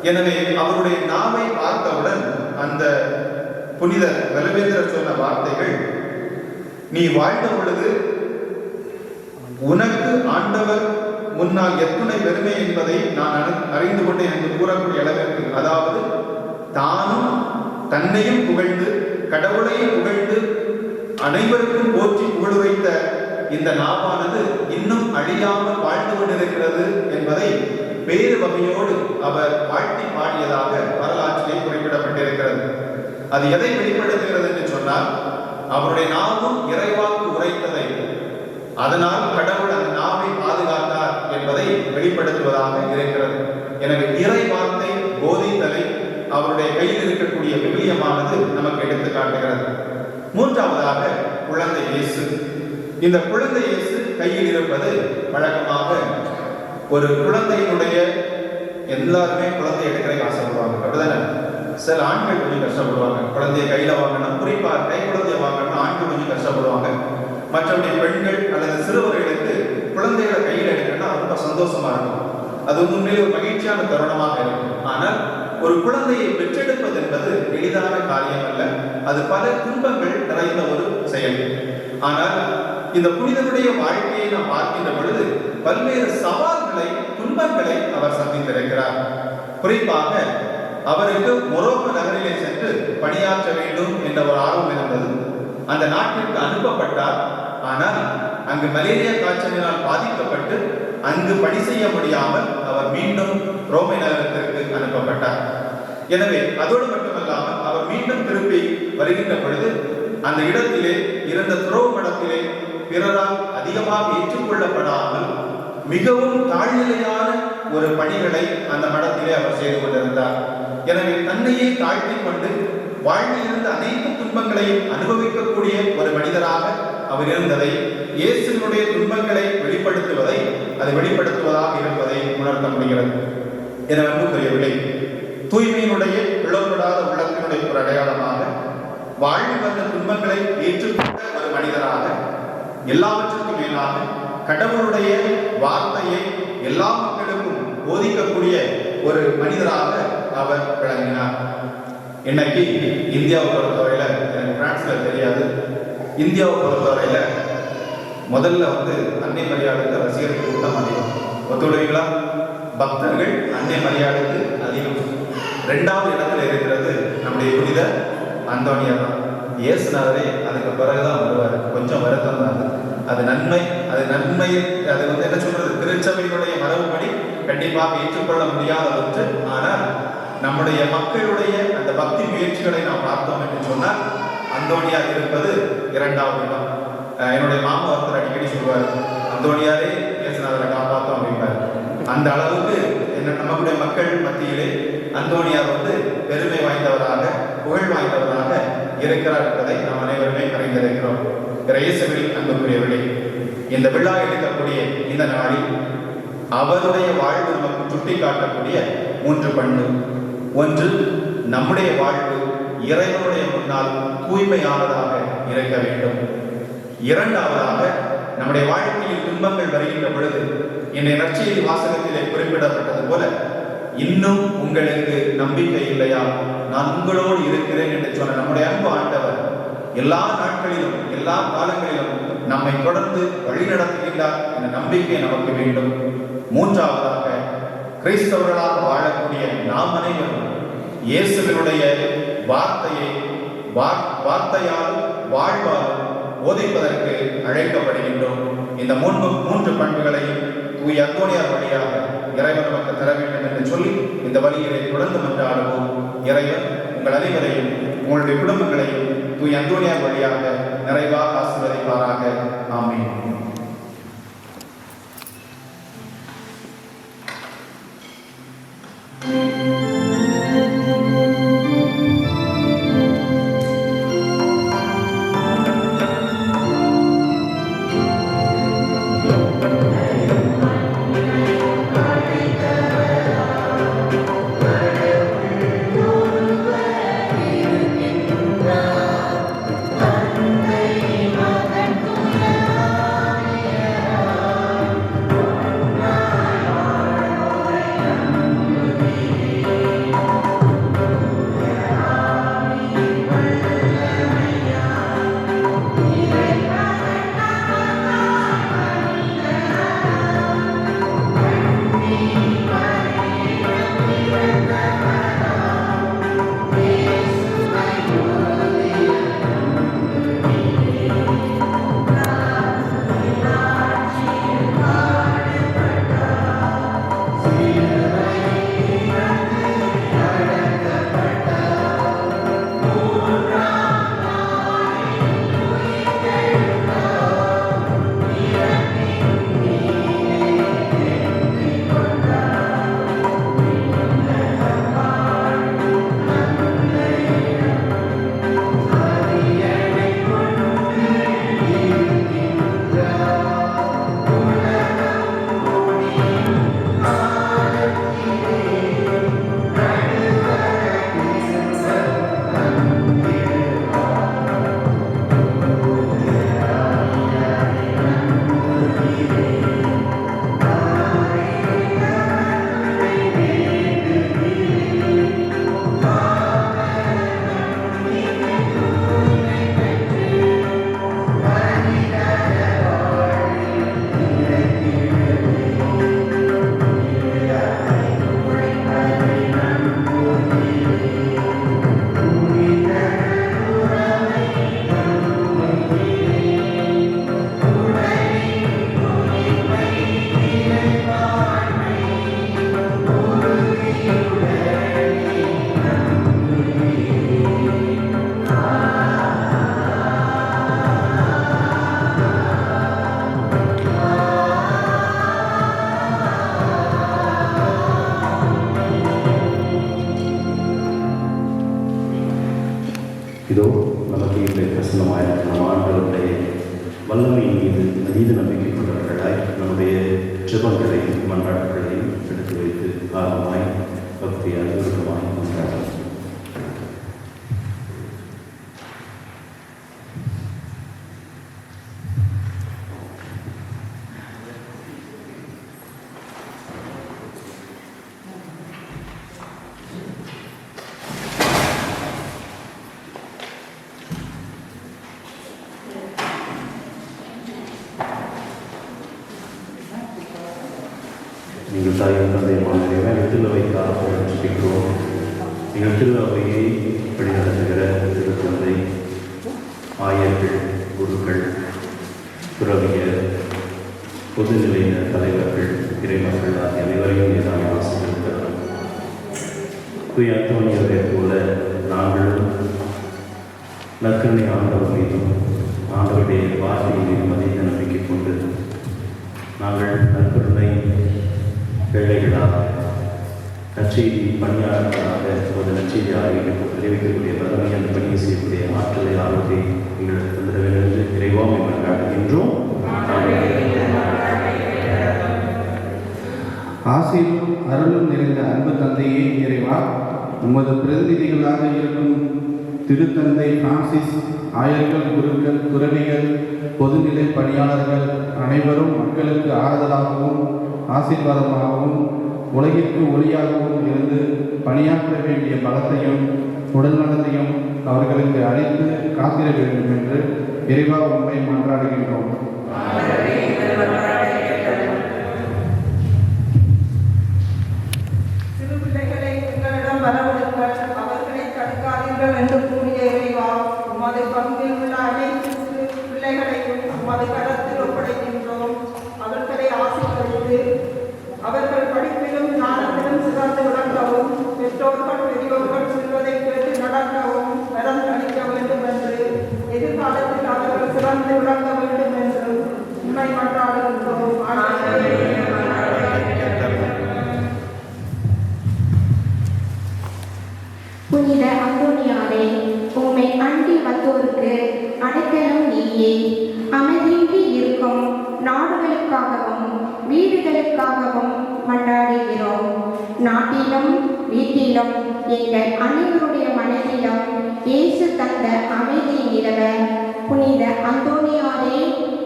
எனவே அவருடைய நாவை பார்த்தவுடன் அந்த புனித மெலவேந்தர் சொன்ன வார்த்தைகள், நீ வாழ்ந்த பொழுது உனக்கு ஆண்டவர் முன்னால் எத்துணை பெருமை என்பதை நான் அறிந்து கொண்டேன் என்று கூறக்கூடிய அளவிற்கு, அதாவது தானும் தன்னையும் புகழ்ந்து கடவுளையும் புகழ்ந்து அனைவருக்கும் போற்றி புகழுரைத்த இந்த நாவானது இன்னும் அழியாமல் வாழ்ந்து கொண்டிருக்கிறது என்பதை வேறு வகையோடு அவர் வாழ்த்தி பாடியதாக வரலாற்றிலே குறிப்பிடப்பட்டிருக்கிறது. அது எதை வெளிப்படுத்துகிறது என்று சொன்னால், அவருடைய நாவும் இறைவாக்கு உரைத்ததை, அதனால் கடவுள் அந்த நாவை பாதுகாத்தார் என்பதை வெளிப்படுத்துவதாக இருக்கிறது. எனவே இறை வார்த்தை போதித்தலை அவருடைய கையில் இருக்கக்கூடிய விவிலியமானது நமக்கு எடுத்து காட்டுகிறது. மூன்றாவதாக குழந்தை இயேசு. இந்த குழந்தை இயேசு கையில் இருப்பது வழக்கமாக ஒரு குழந்தையினுடைய, எல்லாருமே குழந்தை எடுக்கிறதுக்கு ஆசைப்படுவாங்க, அப்படிதானே? சில ஆண்கள் கொஞ்சம் கஷ்டப்படுவாங்க குழந்தைய கையில வாங்கணும், குறிப்பாக கை குழந்தைய வாங்கணும் ஆண்கள் கொஞ்சம் கஷ்டப்படுவாங்க. மற்றபடி பெண்கள் அல்லது சிறுவர்களுக்கு குழந்தைகளை கையில் எடுக்கணும்னா ரொம்ப சந்தோஷமா இருக்கும். அது உண்மையிலே ஒரு மகிழ்ச்சியான தருணமாக இருக்கும். ஆனால் ஒரு குழந்தையை பெற்றெடுப்பது என்பது எளிதான காரியம் அல்ல. அது பல துன்பங்கள் நிறைந்த ஒரு செயல். ஆனால் இந்த புனிதனுடைய வாழ்க்கையை நாம் பார்க்கின்ற பொழுது பல்வேறு சவால்களை, துன்பங்களை அவர் சந்தித்திருக்கிறார். குறிப்பாக அவருக்கு மொரோக்கோ நகரிலே சென்று பணியாற்ற வேண்டும் என்ற ஒரு ஆர்வம் இருந்தது. அந்த நாட்டிற்கு அனுப்பப்பட்டார். ஆனால் அங்கு மலேரியா காய்ச்சலினால் பாதிக்கப்பட்டு அங்கு பணி செய்ய முடியாமல் அவர் மீண்டும் ரோமை நகரத்திற்கு அனுப்பப்பட்டார். எனவே அதோடு மட்டுமல்லாமல் அவர் மீண்டும் திருப்பி வருகின்ற பொழுது அந்த இடத்திலே இருந்த துறவு மடத்திலே பிறரால் அதிகமாக ஏற்றுக்கொள்ளப்படாமல் மிகவும் தாழ்நிலையான ஒரு பணிகளை அந்த மடத்திலே அவர் செய்து கொண்டிருந்தார். எனவே தன்னையே தாழ்த்தி கொண்டு வாழ்வில் இருந்த அனைத்து துன்பங்களையும் அனுபவிக்கக்கூடிய ஒரு மனிதராக அவர் இருந்ததை, இயேசுவினுடைய துன்பங்களை வெளிப்படுத்துவதை, அதை வெளிப்படுத்துவதாக இருப்பதை உணர்த்த முடிகிறது. என அன்புக்குரியவர்களே, தூய்மையினுடைய பிளவுபடாத உள்ளத்தினுடைய ஒரு அடையாளமாக, வாழ்வில் வந்த துன்பங்களை ஏற்றுக்கொண்ட ஒரு மனிதராக, எல்லாவற்றுக்கும் மேலாக கடவுளுடைய வார்த்தையை எல்லா மக்களுக்கும் போதிக்கக்கூடிய ஒரு மனிதராக அவர் விளங்கினார். இன்னைக்கு இந்தியாவை பொறுத்தவரையில, எனக்கு பிரான்ஸ்ல தெரியாது, இந்தியாவை பொறுத்தவரையில முதல்ல அன்னை மரியாதைக்கு ரசிகர்கள் கூட்டம் அதிகம். ஒத்துழைங்களா? பக்தர்கள் அன்னை மரியாதைக்கு அதிகம். 2வது இடத்துல இருக்கிறது நம்முடைய புனித அந்தோனியார் தான். இயேசுநாதரே அதுக்கு பிறகுதான் வருவார். கொஞ்சம் வருத்தம் தான். அது நன்மை, அது என்ன சொல்றது, திருச்சபையினுடைய மரபுப்படி கண்டிப்பாக ஏற்றுக்கொள்ள முடியாத ஒன்று. ஆனால் நம்முடைய மக்களுடைய அந்த பக்தி முயற்சிகளை நாம் பார்த்தோம் என்று சொன்னால் அந்தோனியார் இருப்பது 2வது இடம். என்னுடைய மாமா ஒருத்தர் அடிக்கடி சொல்வார், அந்தோனியாரே இயேசுநாதரை காப்பாற்றோம் அப்படின்பார். அந்த அளவுக்கு நம்முடைய மக்கள் மத்தியிலே அந்தோனியார் பெருமை வாய்ந்தவராக, புகழ் வாய்ந்தவராக இருக்கிறார் என்பதை நாம் அனைவருமே அறிந்திருக்கிறோம். இயேசுவில் அன்புக்குரியவர்களே, இந்த விழா எடுக்கக்கூடிய இந்த நாளில் அவருடைய வாழ்வு நமக்கு சுட்டிக்காட்டக்கூடிய 3 பண்பு. ஒன்று, நம்முடைய வாழ்வு இறைவனுடைய முன்னால் தூய்மையானதாக இருக்க வேண்டும். இரண்டாவதாக, நம்முடைய வாழ்க்கையில் துன்பங்கள் வருகின்ற பொழுது இன்றைய நற்செய்தி வாசகத்திலே குறிப்பிடப்பட்டது போல, இன்னும் உங்களுக்கு நம்பிக்கை இல்லையா, நான் உங்களோடு இருக்கிறேன் என்று சொன்ன நம்முடைய அன்பு ஆண்டவர் எல்லா நாட்களிலும் எல்லா காலங்களிலும் நம்மை தொடர்ந்து வழிநடத்துகின்றார் என்ற நம்பிக்கை நமக்கு வேண்டும். மூன்றாவதாக, கிறிஸ்தவர்களாக வாழக்கூடிய நாம் அனைவரும் இயேசுவினுடைய வார்த்தையால் வாழ்வாலும் போதிப்பதற்கு அழைக்கப்படுகின்றோம். இந்த 3 பண்புகளையும் தூய அந்தோனியார் வழியாக இறைவன் நமக்கு தர வேண்டும் என்று சொல்லி இந்த வழியிலே தொடர்ந்து மன்றாடுவோம். இறைவன் உங்கள் அனைவரையும் உங்களுடைய குடும்பங்களையும் தூய அந்தோனியார் வழியாக நிறைவாக ஆசீர்வதிப்பாராக. ஆமென். இதோ நமக்கு இன்றைய பிரசனமாய் நம் ஆண்டவருடைய வல்லமையின் மீது அதீத நம்பிக்கை கொண்டவர்களாய் நம்முடைய ஜெபங்களையும் மன்றாட்டுகளையும் எடுத்து வைத்து ஆர்வமாய் பக்தியாய் உருக்கமாய் மன்றாடலாம். நீங்கள் தாயும் தந்தையுமான இறைவன் திருவைக்காக ஜெபிக்கிறோம். நீங்கள் திருவையை வழிநடத்துகிற திருத்தந்தை, ஆயர்கள், குருக்கள், துறவியர், பொதுநிலையினர், தலைவர்கள், இறைமக்கள் ஆகிய அனைவரையும் நீதான ஆசீர்வதிக்கிறார். தூய அந்தோனியாரை போல நாங்களும் நற்கருணை ஆண்டவர் மீதும் ஆண்டவருடைய வார்த்தையின் மீதும் அதிக நம்பிக்கை கொண்டு நாங்கள் நற்கருணை பிள்ளைகளாக நற்செய்தி பணியாளர்களாக ஒரு நற்செய்தி அறிவிக்கக்கூடிய வல்லமையான பணியை செய்யக்கூடிய ஆற்றலை ஆர்வத்தை எங்களுக்கு தந்திர வேண்டும் என்று இறைவாமை மன்றாடுகின்றோம். ஆசையும் அருளும் நிறைந்த அன்பு தந்தையே இறைவா, உமது பிரதிநிதிகளாக இருக்கும் திருத்தந்தை பிரான்சிஸ், ஆயர்கள், குருக்கள், துறவிகள், பொதுநிலை பணியாளர்கள் அனைவரும் மக்களுக்கு ஆறுதலாகவும் ஆசீர்வாதமாகவும் உலகிற்கு ஒளியாகவும் இருந்து பணியாற்ற வேண்டிய பலத்தையும் உடல்நலத்தையும் அவர்களுக்கு அளித்து காத்திட வேண்டும் என்று இறைவா உண்மை மன்றாடுகின்றோம். சிறுபிள்ளைகளை எங்களிடம் வரவழைங்கள், அவர்களை தடுக்காதீர்கள் என்று கூறிய இறைவா, உமது பங்கில் உள்ள அனைத்து பிள்ளைகளையும் உமது கரத்தில் ஒப்படைக்கின்றோம். அவர்களை ஆசீர்வதித்து அவர்கள் படிப்பிலும் ஞானத்திலும் சிறந்து விளங்கவும், பெற்றோர்கள் பெரியோர்கள் சொல்வதை கேட்டு நடக்கவும் வரம் அளிக்க வேண்டும் என்று, எதிர்காலத்தில் அவர்கள் சிறந்து விளங்க வேண்டும் என்று உண்மை மன்றாடுகின்றோம். புனித அந்தோனியாரே, உம்மை அண்டி வந்தோருக்கு அடைக்கலம் நீயே. அமைதியின்றி இருக்கும் நாடுகளுக்காகவும் வீடுகளுக்காகவும் மன்றாடுகிறோம். நாட்டிலும் வீட்டிலும் எங்கள் அனைவருடைய மனதிலும் இயேசு தந்த அமைதி நிலவ புனித அந்தோனியாரே,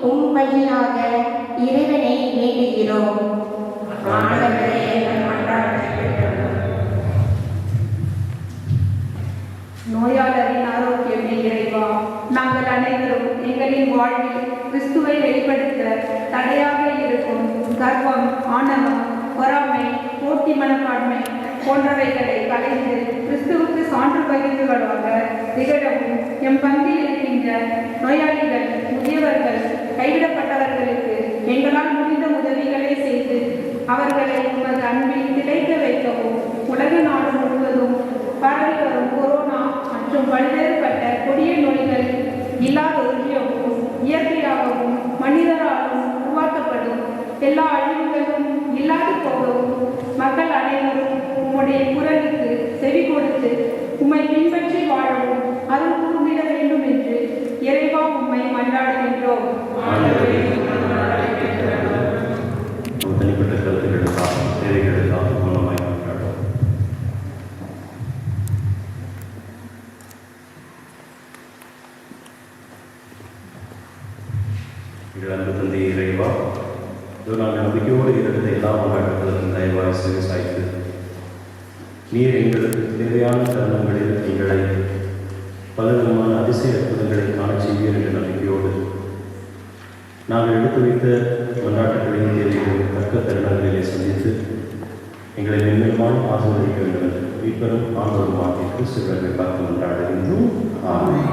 உம் வழியாக இறைவனை வேண்டுகிறோம். நோயாளரின் ஆரோக்கியமே இறைவா, நாங்கள் அனைவரும் எங்களின் வாழ்வில் கிறிஸ்துவை வெளிப்படுத்த தடையாக இருக்கும் கர்வம், ஆணவம், பொறாமை, போட்டி மனப்பான்மை போன்றவைகளை கலைந்து கிறிஸ்துவுக்கு சான்று பகிர்வுகளாக திகழவும், எம் பங்கில் இருக்கின்ற நோயாளிகள், முதியவர்கள், கைவிடப்பட்டவர்களுக்கு எங்களால் முடிந்த உதவிகளை செய்து அவர்களை உமது அன்பில் திளைக்க வைக்கவும், உலக நாடு முழுவதும் பரவி வரும் கொரோனா மற்றும் பல்வேறுபட்ட கொடிய நோய்கள் இல்லாதொழியவும், இயற்கையாகவும் மனிதராலும் உருவாக்கப்படும் எல்லா அழிவுகளும் இல்லாது போகவும், மக்கள் அனைவரும் உம்முடைய குரலுக்கு செவி கொடுத்து உம்மை பின்பற்றி வாழவும் அருள் கூர்ந்திட வேண்டும் என்று இறைவா உம்மை மன்றாடுகின்றோம். தனிப்பட்ட கருத்துக்களுக்காக தேவைகளுக்காக மூலமாய் மன்றாடுவோம். எங்கள் அன்பு தந்தை இறைவா, நாங்கள் நம்பிக்கையோடு இருக்கிற எல்லா மாவட்டங்களுக்கும் தயவாய் சேவை சாய்த்து நீர் எங்களுக்கு தேவையான தருணங்களில் எங்களை பலவிதமான அதிசய அற்புதங்களை காண செய்வீர் என்ற நம்பிக்கையோடு நாங்கள் எடுத்து வைத்த மன்றாட்டுகளின் தேவைகளை தக்க தருணங்களிலே சந்தித்து எங்களை மென்மேலுமான ஆசீர்வதிக்க வேண்டும் என்று மீட்பரும் ஆண்டவருமாகிய கிறிஸ்துவை பார்த்து மன்றாடுகின்றோம். ஆமென்.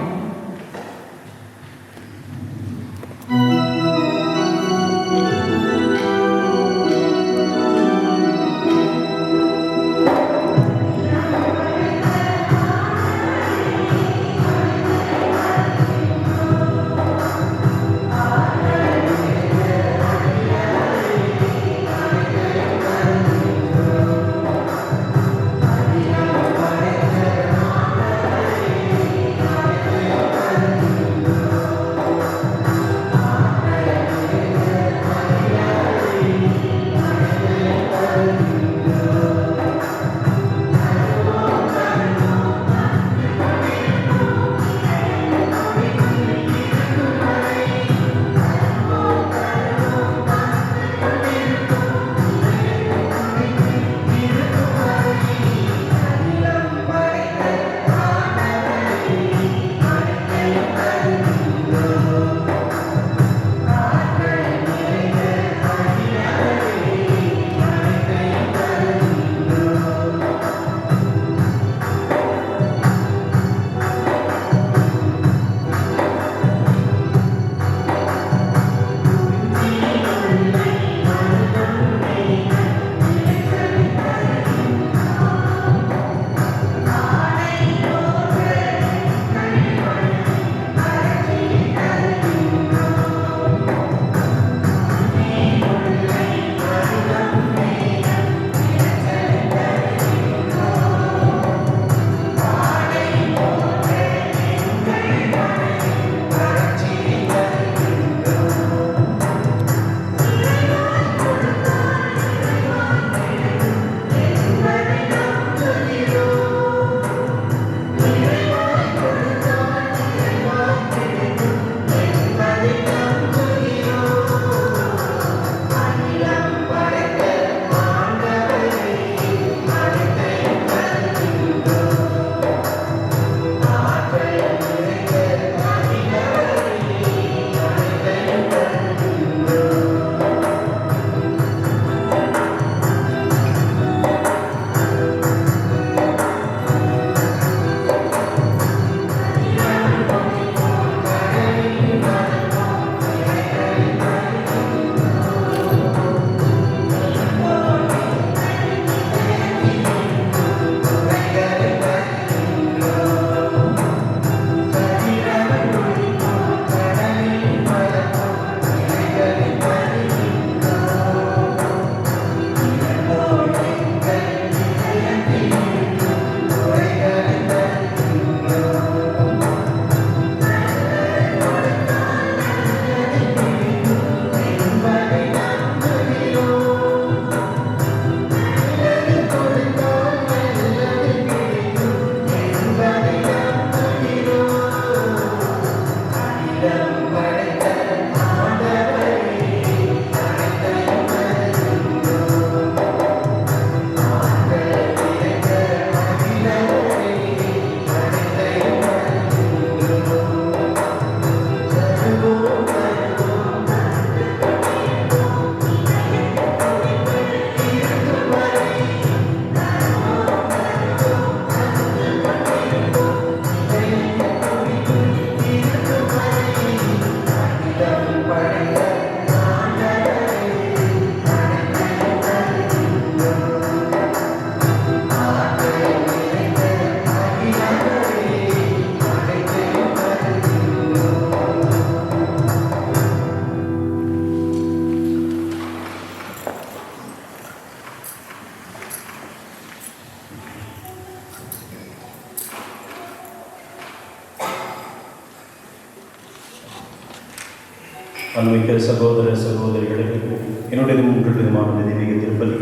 அன்பிக்க சகோதர சகோதரிகளுக்கு என்னுடைய 3 விதமான தெய்வீக திருப்பலி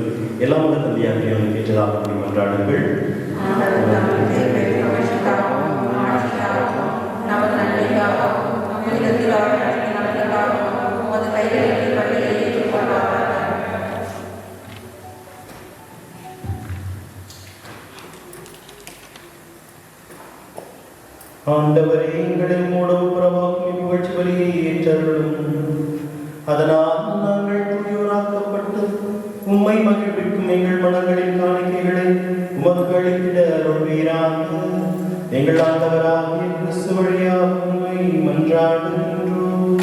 எல்லா மத தந்தையாக எனக்கு ஏற்றதாக மன்றாடுங்கள். ஆண்டவரே, எங்களை மூடவும் புறமாக்கும் புகழ்ச்சி பலியை ஏற்றருளும். அதனால் நாங்கள் தூயோராக்கப்பட்டு உம்மை மகிழ்விக்கும் எங்கள் மனங்களின் காணிக்கைகளை உமக்கு அளித்திட அருள்வீராக. எங்கள் ஆண்டவராகிய கிறிஸ்து வழியாக உம்மை மன்றாடுகின்றோம்.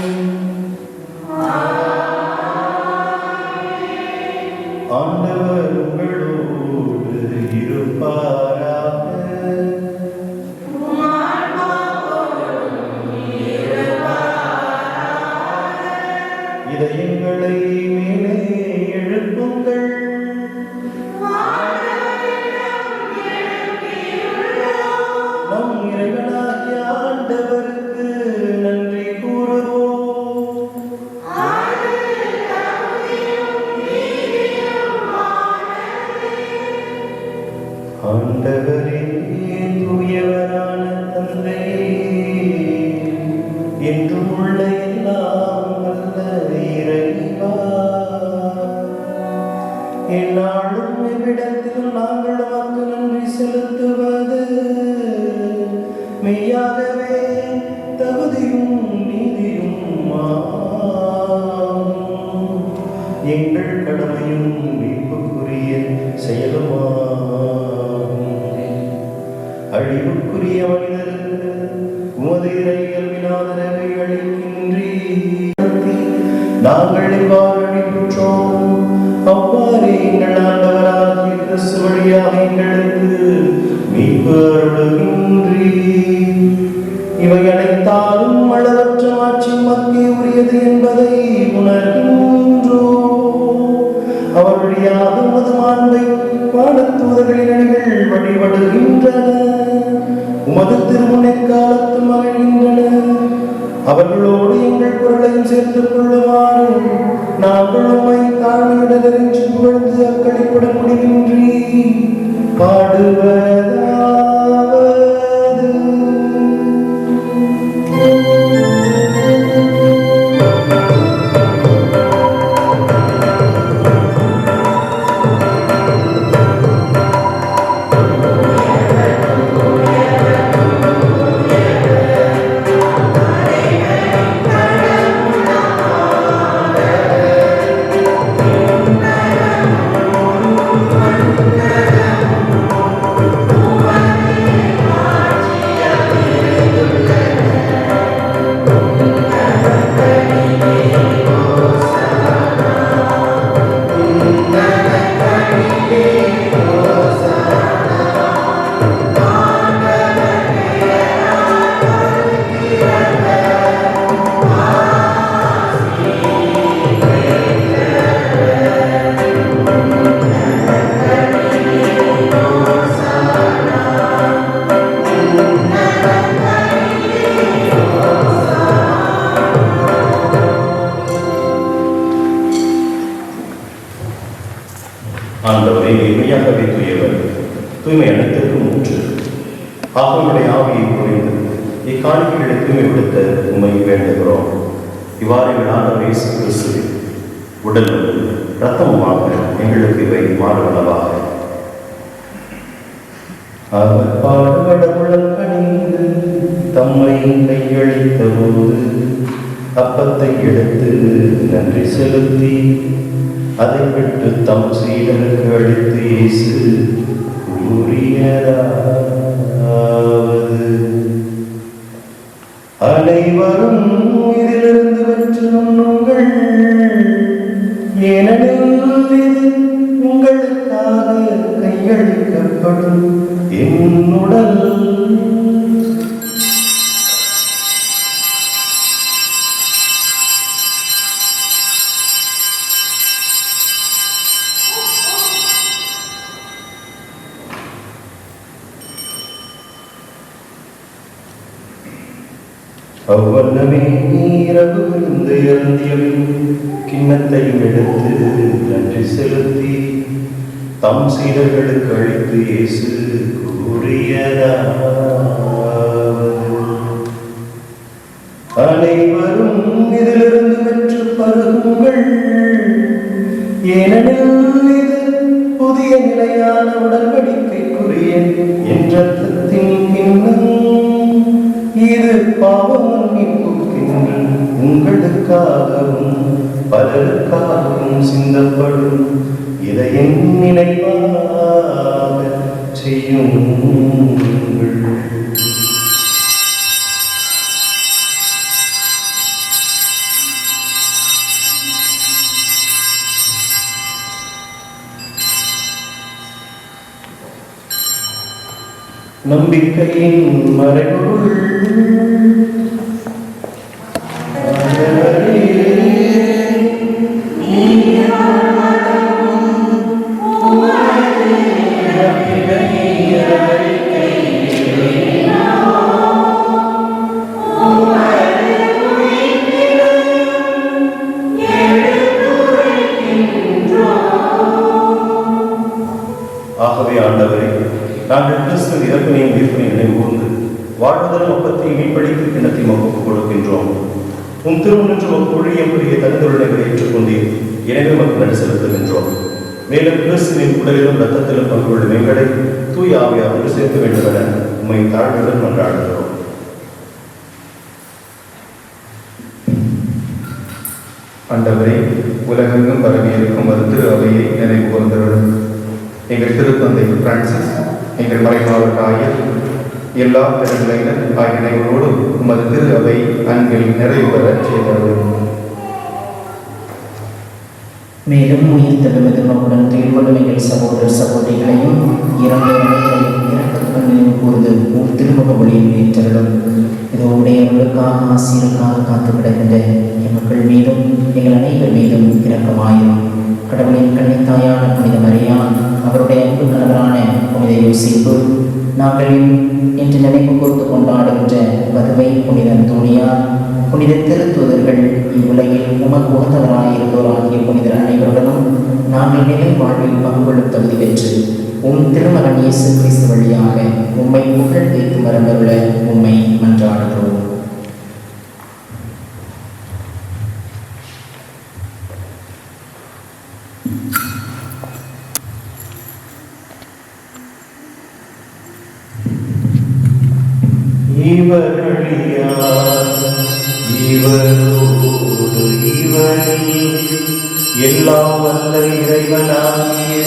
ஆண்டவர் உங்களோடு இருப்பாராக. இதயங்களை மேலே எழுப்புங்கள். நம் இறைவனாகிய ஆண்டவருக்கு நன்றி கூறுவோம். ஆண்டவரே, தூயவரான தந்தையே, என்றும் உள்ள எல்லாம் வல்ல இறைவா, எந்நாளும் எவ்விடத்திலும் நாங்கள் உமக்கு நன்றி செலுத்துவது மெய்யாகவே தகுதியும் நீதியும் எங்கள் கடமையும் மீட்புக்குரிய செயலுமாகும். அழிவுக்குரிய மனிதருக்கு உமது இறையல்பின் ஆதரவை அளிக்கின்றீர். நாங்கள் இவ்வாறு அழிவுற்றோம். அவ்வாறு எங்கள் ஆண்டவராகிய கிறிஸ்து வழியாக எங்களுக்கு மீட்பு அருளுகின்றீர். இவை அனைத்தாலும் அளவற்ற ஆட்சி மக்கே உரியது என்பதை உணர்கின்றோம். அவர் வழியாக உமது மாண்பை வானத்தூதர்களின் அணிகள் வழிபடுகின்றன. உமது திருமுனைக்காலத்து மகிழ்கின்றன. அவர்களோடு எங்கள் குரலையும் சேர்த்துக் கொள்ளுமாறு நாங்கள் உம்மை தாழ்மையுடன் இறைஞ்சி புகழ்ந்து அக்களிப்பட முடிவின்றி பாடுவதாவது. ஆண்டவரே, மெய்யாகவே தூயவர், தூய்மை அனைத்திற்கும் ஊற்று. ஆகமுடைய ஆவியை புரிந்து இக்காணிக்கைகளை தூய்மைப்படுத்த உண்மை வேண்டுகிறோம். இவ்வாறு எங்கள் ஆண்டவர் இயேசு கிறிஸ்து உடலும் இரத்தமுமாக எங்களுக்கு இவை மாறுவனவாக. அவர் பாடுபட கணிந்து தம்மை கையளித்த போது அப்பத்தை எடுத்து நன்றி செலுத்தி அதை விட்டு தம் சீடனுக்கு அளித்து இயேசு கூறியதாவது: அனைவரும் இதிலிருந்து பெற்று உண்ணுங்கள், ஏனெனில் இது உங்களுக்காக கையளிக்கப்படும் என் உடல். அவ்வண்ணமே இரவு விருந்து அருந்திய கிண்ணத்தையும் எடுத்து நன்றி செலுத்தி தம் சீடர்களுக்கு அளித்து இயேசு கூறியதாவது, அனைவரும் இதிலிருந்து பெற்று பருகுங்கள், ஏனெனில் இது புதிய நிலையான உடன்படிக்கைக்குரிய என் இரத்தத்தின் கிண்ணம். இது பாவ மன்னிப்புக்கென்று உங்களுக்காகவும் பலருக்காகவும் சிந்தப்படும். இதை என் நினைவாக செய்யுங்கள். நம்பிக்கையின் மறைபொருள் ஆகவே ஆண்டவரே, நாங்கள் கிறிஸ்து இறப்பினையும் உயிர்ப்பினையும் நினைவுகூர்ந்து வாழ்வதன் ஒப்பத்தையும் மீன்படித்து கிண்ணத்தை மக்கு கொடுக்கின்றோம். உன் திருமணன்று ஒழியக்கூடிய தனித்தொழில்களை ஏற்றுக்கொண்டு எனவே மக்கள் நடி செலுத்துகின்றோம். மேலும் கிறிஸ்துவின் உடலிலும் இரத்தத்திலும் பங்கு கொள்ளும் எங்களை தூய் ஆவியாரோடு சேர்க்க வேண்டும் என உம்மை தாழ்வுடன் கொண்டாடுகிறோம். ஆண்டவரே, உலகெங்கும் பரவியிருக்கும் திரு அவையை நினைவு கூர்ந்தவர்கள் எங்கள் திருத்தந்தை பிரான்சிஸ், எங்கள் மறைமாவட்ட ஆயர், எல்லா திறன்களினர் ஆகிய அனைவரோடு உமது திரு அவை அன்பில் நிறைவு பெற செய்தவர்கள். மேலும் உயிர்த்த விமதுடன் துயில்கொள்ளும் எங்கள் சகோதர சகோதரிகளையும் இரக்கத்துடன் நினைவு கூர்ந்து திருமுக ஒளியில் ஏற்றலும் இது உடையவர்களுக்காக ஆசிரியருக்காக காத்து கிடக்கின்ற எமக்கள் மீதும் எங்கள் அனைவர் மீதும் இரக்கமாயும். கடவுளின் கன்னித்தாயான புனித மரியான், அவருடைய அன்பு கணவரான புனித யோசேப்பு, நாங்கள் இன்று நினைவு கூர்ந்து கொண்டாடுகின்ற வதுவை புனித அந்தோனியார், புனித திருத்தூதர்கள், இவ்வுலகில் உமக்கு உகந்தவராயிருந்தோராகிய புனிதர் அனைவருடனும் நாங்கள் நிலை வாழ்வில் பங்கு கொள்ளும் தகுதி பெற்று திருமகன் இயேசு கிறிஸ்து வழியாக உம்மை புகழ் வைத்து மரபருள உம்மை மன்றாடுகிறோம். இவரோடு இவரில் எல்லாம் வல்ல இறைவனாகிய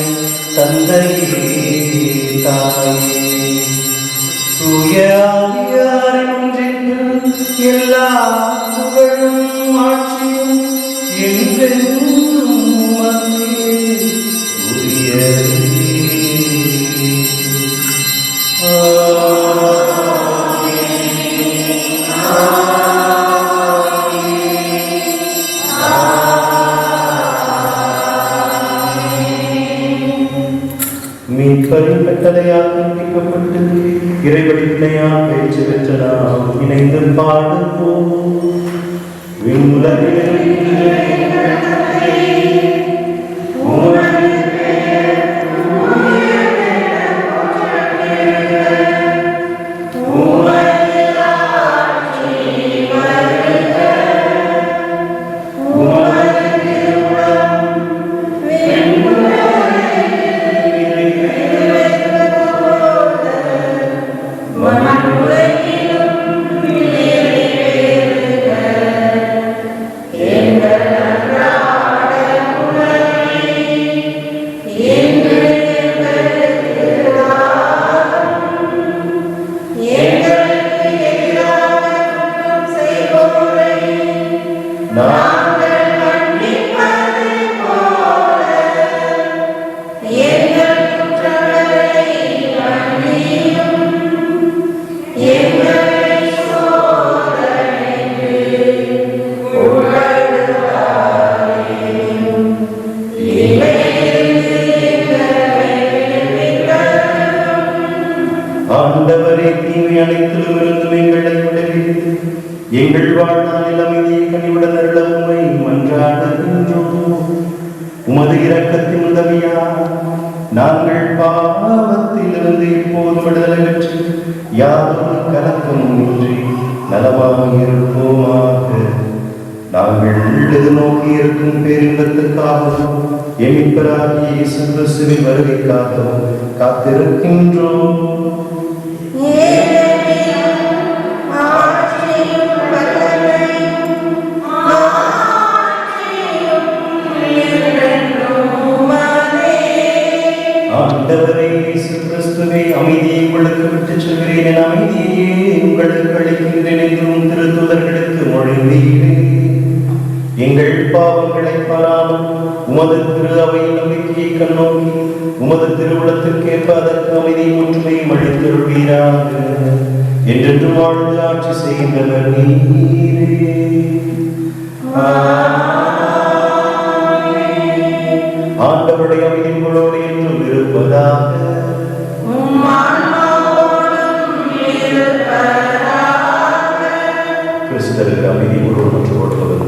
தந்தையே, தாயே, தூய ஆவியாரின் ஒன்றிற்கு எல்லா புகழும் ஆட்சியும் என்றென்றும் உமக்கே உரியதே. மீட்பரின் கட்டளையால் கற்பிக்கப்பட்டு இறைவழியால் பேச்சு பெற்ற நாம் இணைந்து பாடுவோம். Amen. மன்றாடுகின்றோம். உமது இரக்கத்தின் உதவியால் நாங்கள் பாவத்திலிருந்து இப்போது விடுதலை பெற்று யாரும் கலக்கமும் இன்றி நலமாக இருப்போமாக. நாங்கள் எதிர்நோக்கி இருக்கும் பேரின்பத்துக்காகவும் எமிப்பராகிய இயேசு கிறிஸ்துவின் வருகைக்காகவும் காத்திருக்கின்றோம். ஆண்டவரே இயேசு கிறிஸ்துவே, அமைதியை உங்களுக்கு விட்டுச் செல்கிறேன், என் அமைதியையே உங்களுக்கு அளிக்கின்றேன் என்றும் திருத்தூதர்களுக்கு மொழிந்தீரே. எங்கள் பாவங்களை பாராமல் உமது திரு அவையின் நம்பிக்கையை கண்ணோக்கி உமது திருவுளத்திற்கேற்ப அதற்கு அமைதியை ஒற்றுமையும் அளித்தருள்வீராக. என்றென்று வாழ்ந்து ஆட்சி செய்கின்றவர் நீரே. ஆண்டவருடைய அமைதி உங்களோடு என்றும் இருப்பதாக. கிறிஸ்தருக்கு அமைதி உங்களோடு மற்றும் கொடுப்பதற்கு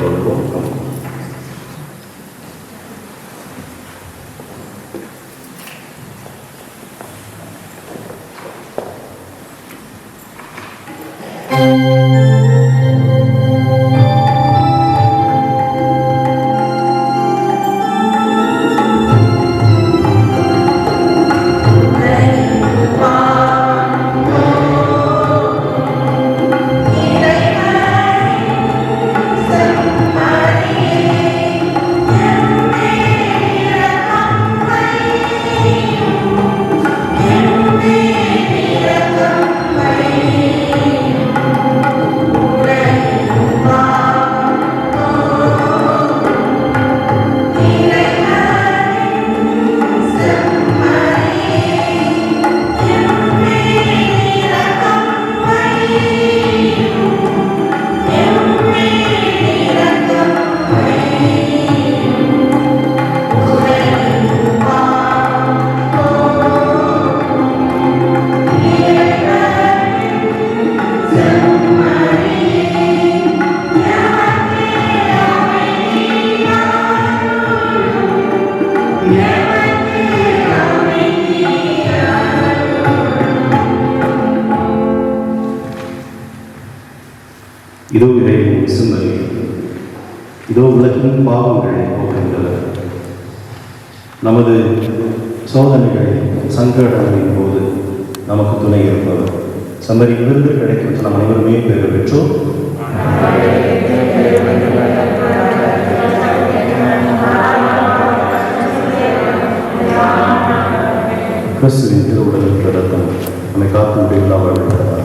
இதோ இறைவன் விசும்பலி, இதோ உலகின் பாவங்களை போக்குகின்றவர். நமது சோதனைகளின் சங்கடங்களின் போது நமக்கு துணை இருப்பவர். சம்பரியிலிருந்து கிடைக்கும் நம் அனைவருமே பெயர் பெற்றோம். கிறிஸ்துவின் திருவுடலின் ரத்தம் நம்மை காத்து முடிவில்லாமல் விடுவதாக.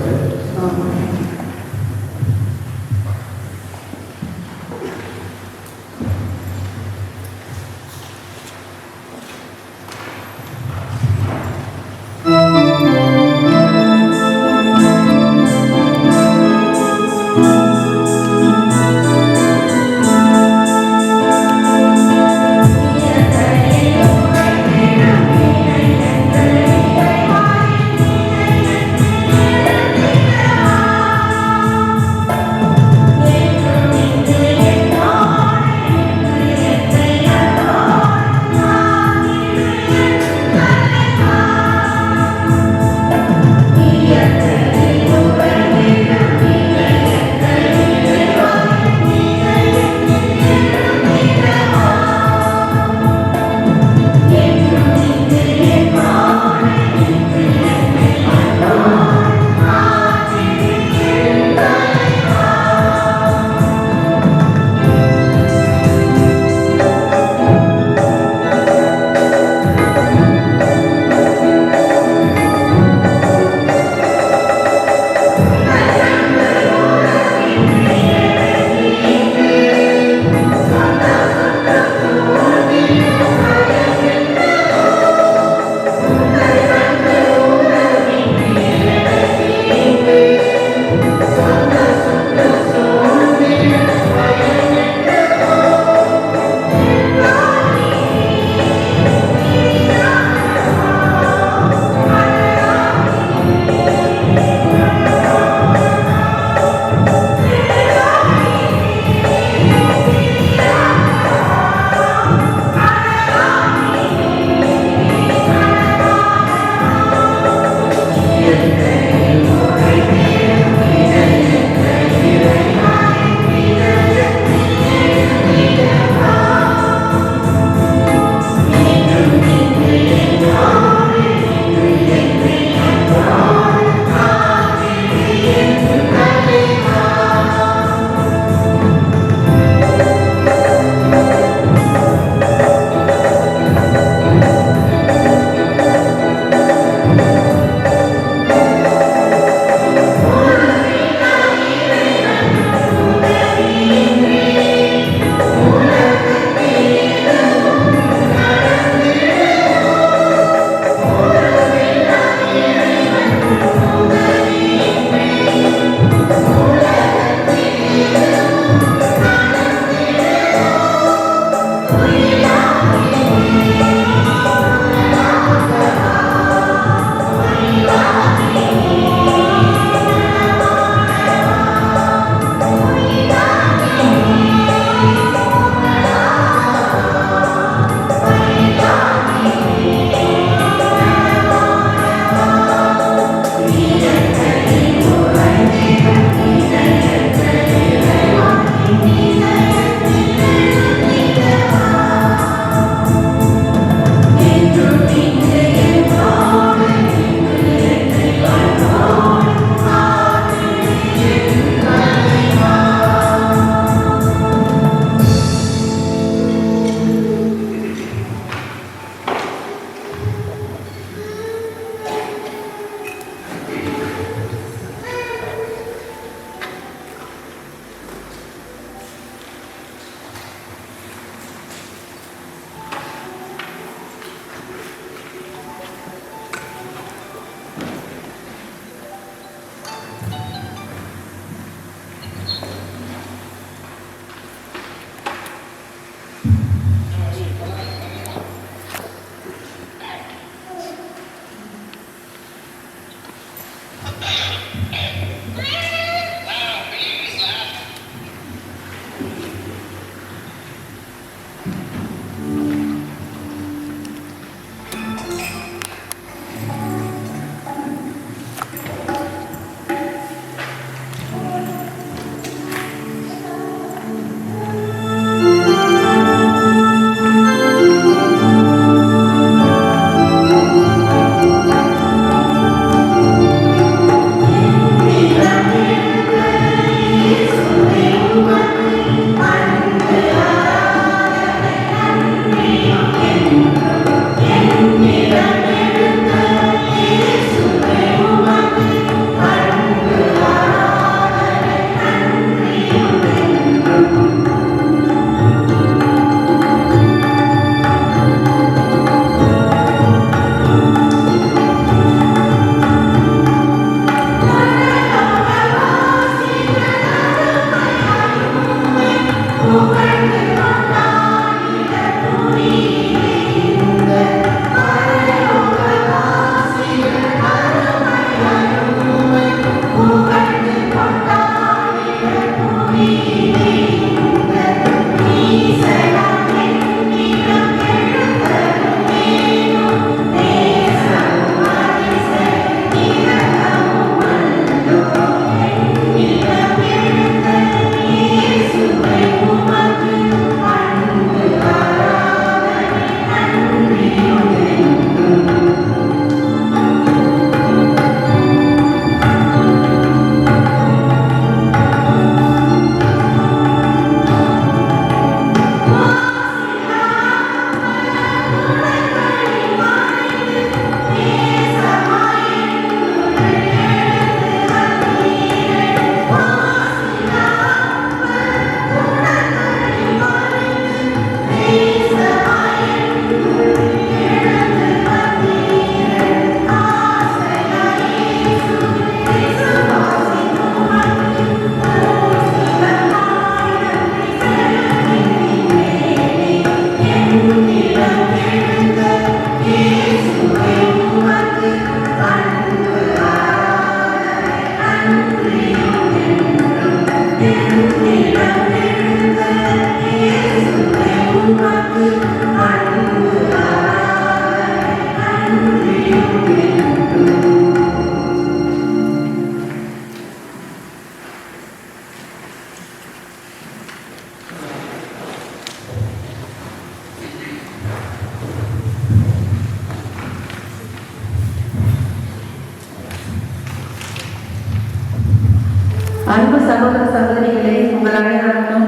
சகோதர சகோதரிகளே, உங்கள் அனைவருக்கும்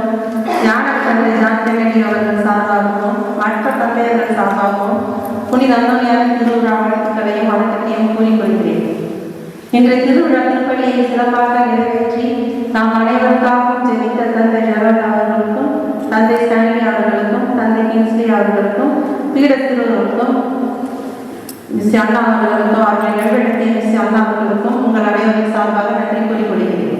ஞான தந்தை ஜான்கென்னடி அவர்கள் சார்பாகவும் மற்ற தந்தையர்கள் சார்பாகவும் புனித அந்தோனியாரின் திருவிழா வாழ்த்துக்களையும் வணக்கத்தையும் கூறிக்கொள்கிறேன். இன்றைய திருவிழா திருப்பலியை சிறப்பாக நிறைவேற்றி நாம் அனைவருக்காகவும் ஜெபித்த தந்தை ஜெரால்ட் அவர்களுக்கும், தந்தை ஸ்டான்லி அவர்களுக்கும், தந்தை கிங்ஸ்லி அவர்களுக்கும், பீடத்திருவர்களுக்கும், மிஸ் அண்ணா அவர்களுக்கும், அவர்களை நல்வழித்தை மிஸ் அண்ணா அவர்களுக்கும் உங்கள் அனைவரின் சார்பாக நன்றி கூறிக்கொள்கிறேன்.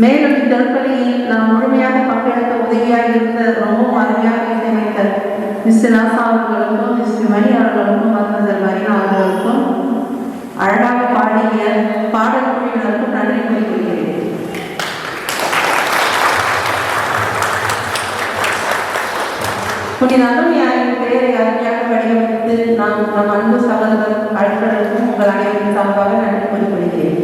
மேலும் இத்திருப்பலியில் நாம் முழுமையாக பங்கெடுக்க உதவியாக இருந்த ரொம்பவும் அருமையாக இசையமைத்த மிஸ் நாசா அவர்களுக்கும், மிஸ் மணி அவர்களுக்கும், மருந்தர் மரினா அவர்களுக்கும், அழகாக பாடிய பாடல் குழுவினருக்கும் நன்றி கூறிக்கொள்கிறேன். புனித அந்தோனியாரின் பெயரை அருமையாக வடிவமைத்து நாம் நம் அன்பு சகோதரர் அழைப்பதற்கும் உங்கள் அனைவரின் சார்பாக நன்றி கூறிக்கொள்கிறேன்.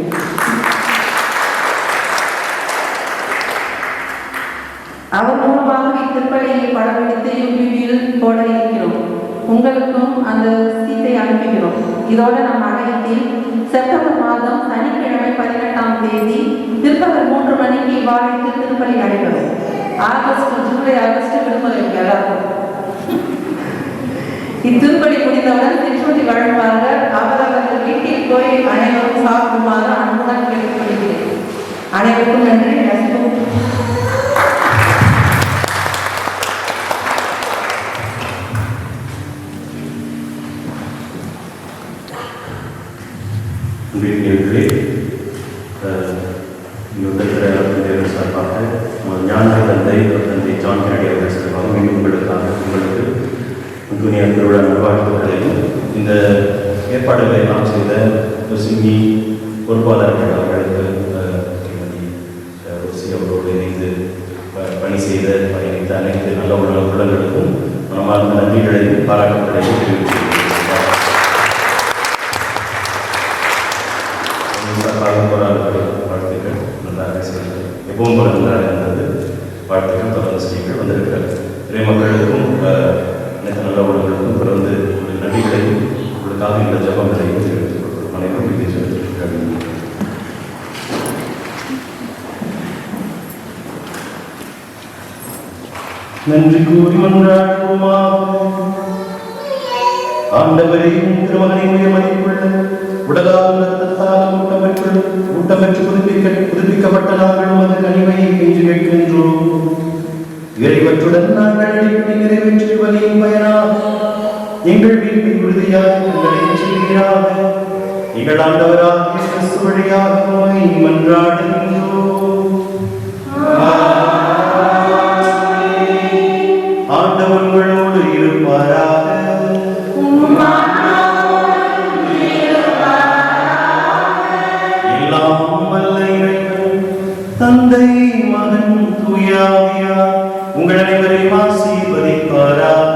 அவர் மூலமாக இத்திருப்பலியை படம்பிடித்து யூடியூபில் போட இருக்கிறோம். உங்களுக்கும் அந்த சீட்டை அனுப்புகிறோம். இதோடு நம் அனைத்தில் செப்டம்பர் மாதம் சனிக்கிழமை 18ஆம் தேதி பிற்பகல் 3 மணிக்கு இவ்வாழைக்கு திருப்பலி நடைபெறும். ஜூலை ஆகஸ்ட் விடுமுறை எல்லாருக்கும். இத்திருப்பலி முடிந்தவுடன் திருச்சூட்டி வழங்குவார்கள். அவரவர்கள் வீட்டில் போய் அனைவரும் சாப்பிடுமாறு அன்புடன் கேட்டுக்கொள்கிறேன். அனைவருக்கும் நன்றி. சார்பாக ஞான தந்தை தந்தை ஜான் கென்னடி அவர்கள் சார்பாக மீண்டும் உங்களுக்கு அந்தோனியார் திருவிழா நல்வாழ்த்துக்களையும் இந்த ஏற்பாடுகளை எல்லாம் செய்த சிங்கி பொறுப்பாளர்கள் அவர்களுக்கு அவரோடு இணைந்து பணி செய்த பயணித்த அனைத்து நல்ல உள்ளங்களுக்கும் மனமார்ந்த நன்றிகளையும் பாராட்டுகளையும் தெரிவித்துள்ளேன். வாழ்த்துக்கள் நன்றாக செய்யுங்கள். எப்பவும் போல நன்றாக இருந்தது. வாழ்த்துக்கள் தொடர்ந்து செய்யுங்கள். வந்திருக்கிற இறை மக்களுக்கும் அனைத்து நல்ல உள்ளங்களுக்கும் தொடர்ந்து நன்றிகளையும் உங்களுக்காக இந்த ஜபங்களையும் தெரிவித்துக் கொள்கிறோம். அனைவரும் இதை செலுத்திருக்கிறார்கள். நன்றி கூறி மன்றாடுவோமா. ஆண்டவரையும் திருமகனையும் மதிப்புள்ள உடலால் இரத்தத்தால் ஊட்டம் பெற்று புதுப்பிக்கப்பட்ட நாங்கள் உமது கனிமையை கெஞ்சி கேட்கின்றோம். இறைவற்றுடன் நாங்கள் அடிப்படை நிறைவேற்றி வலியும் பயனாக எங்கள் வீட்டை உறுதியாக எங்களை செய்கிறாக எங்கள் ஆண்டவராகிய கிறிஸ்து வழியாக உம்மை மன்றாடுகின்றோம். ஆண்டவர் உங்களோடு இருப்பாராக. தந்தை மகன் தூயாவியார் உங்கள் அனைவரையும் ஆசீர்வதிப்பாராக.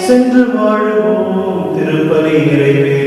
சென்று வாழுவோம். திருப்பலி நிறைவே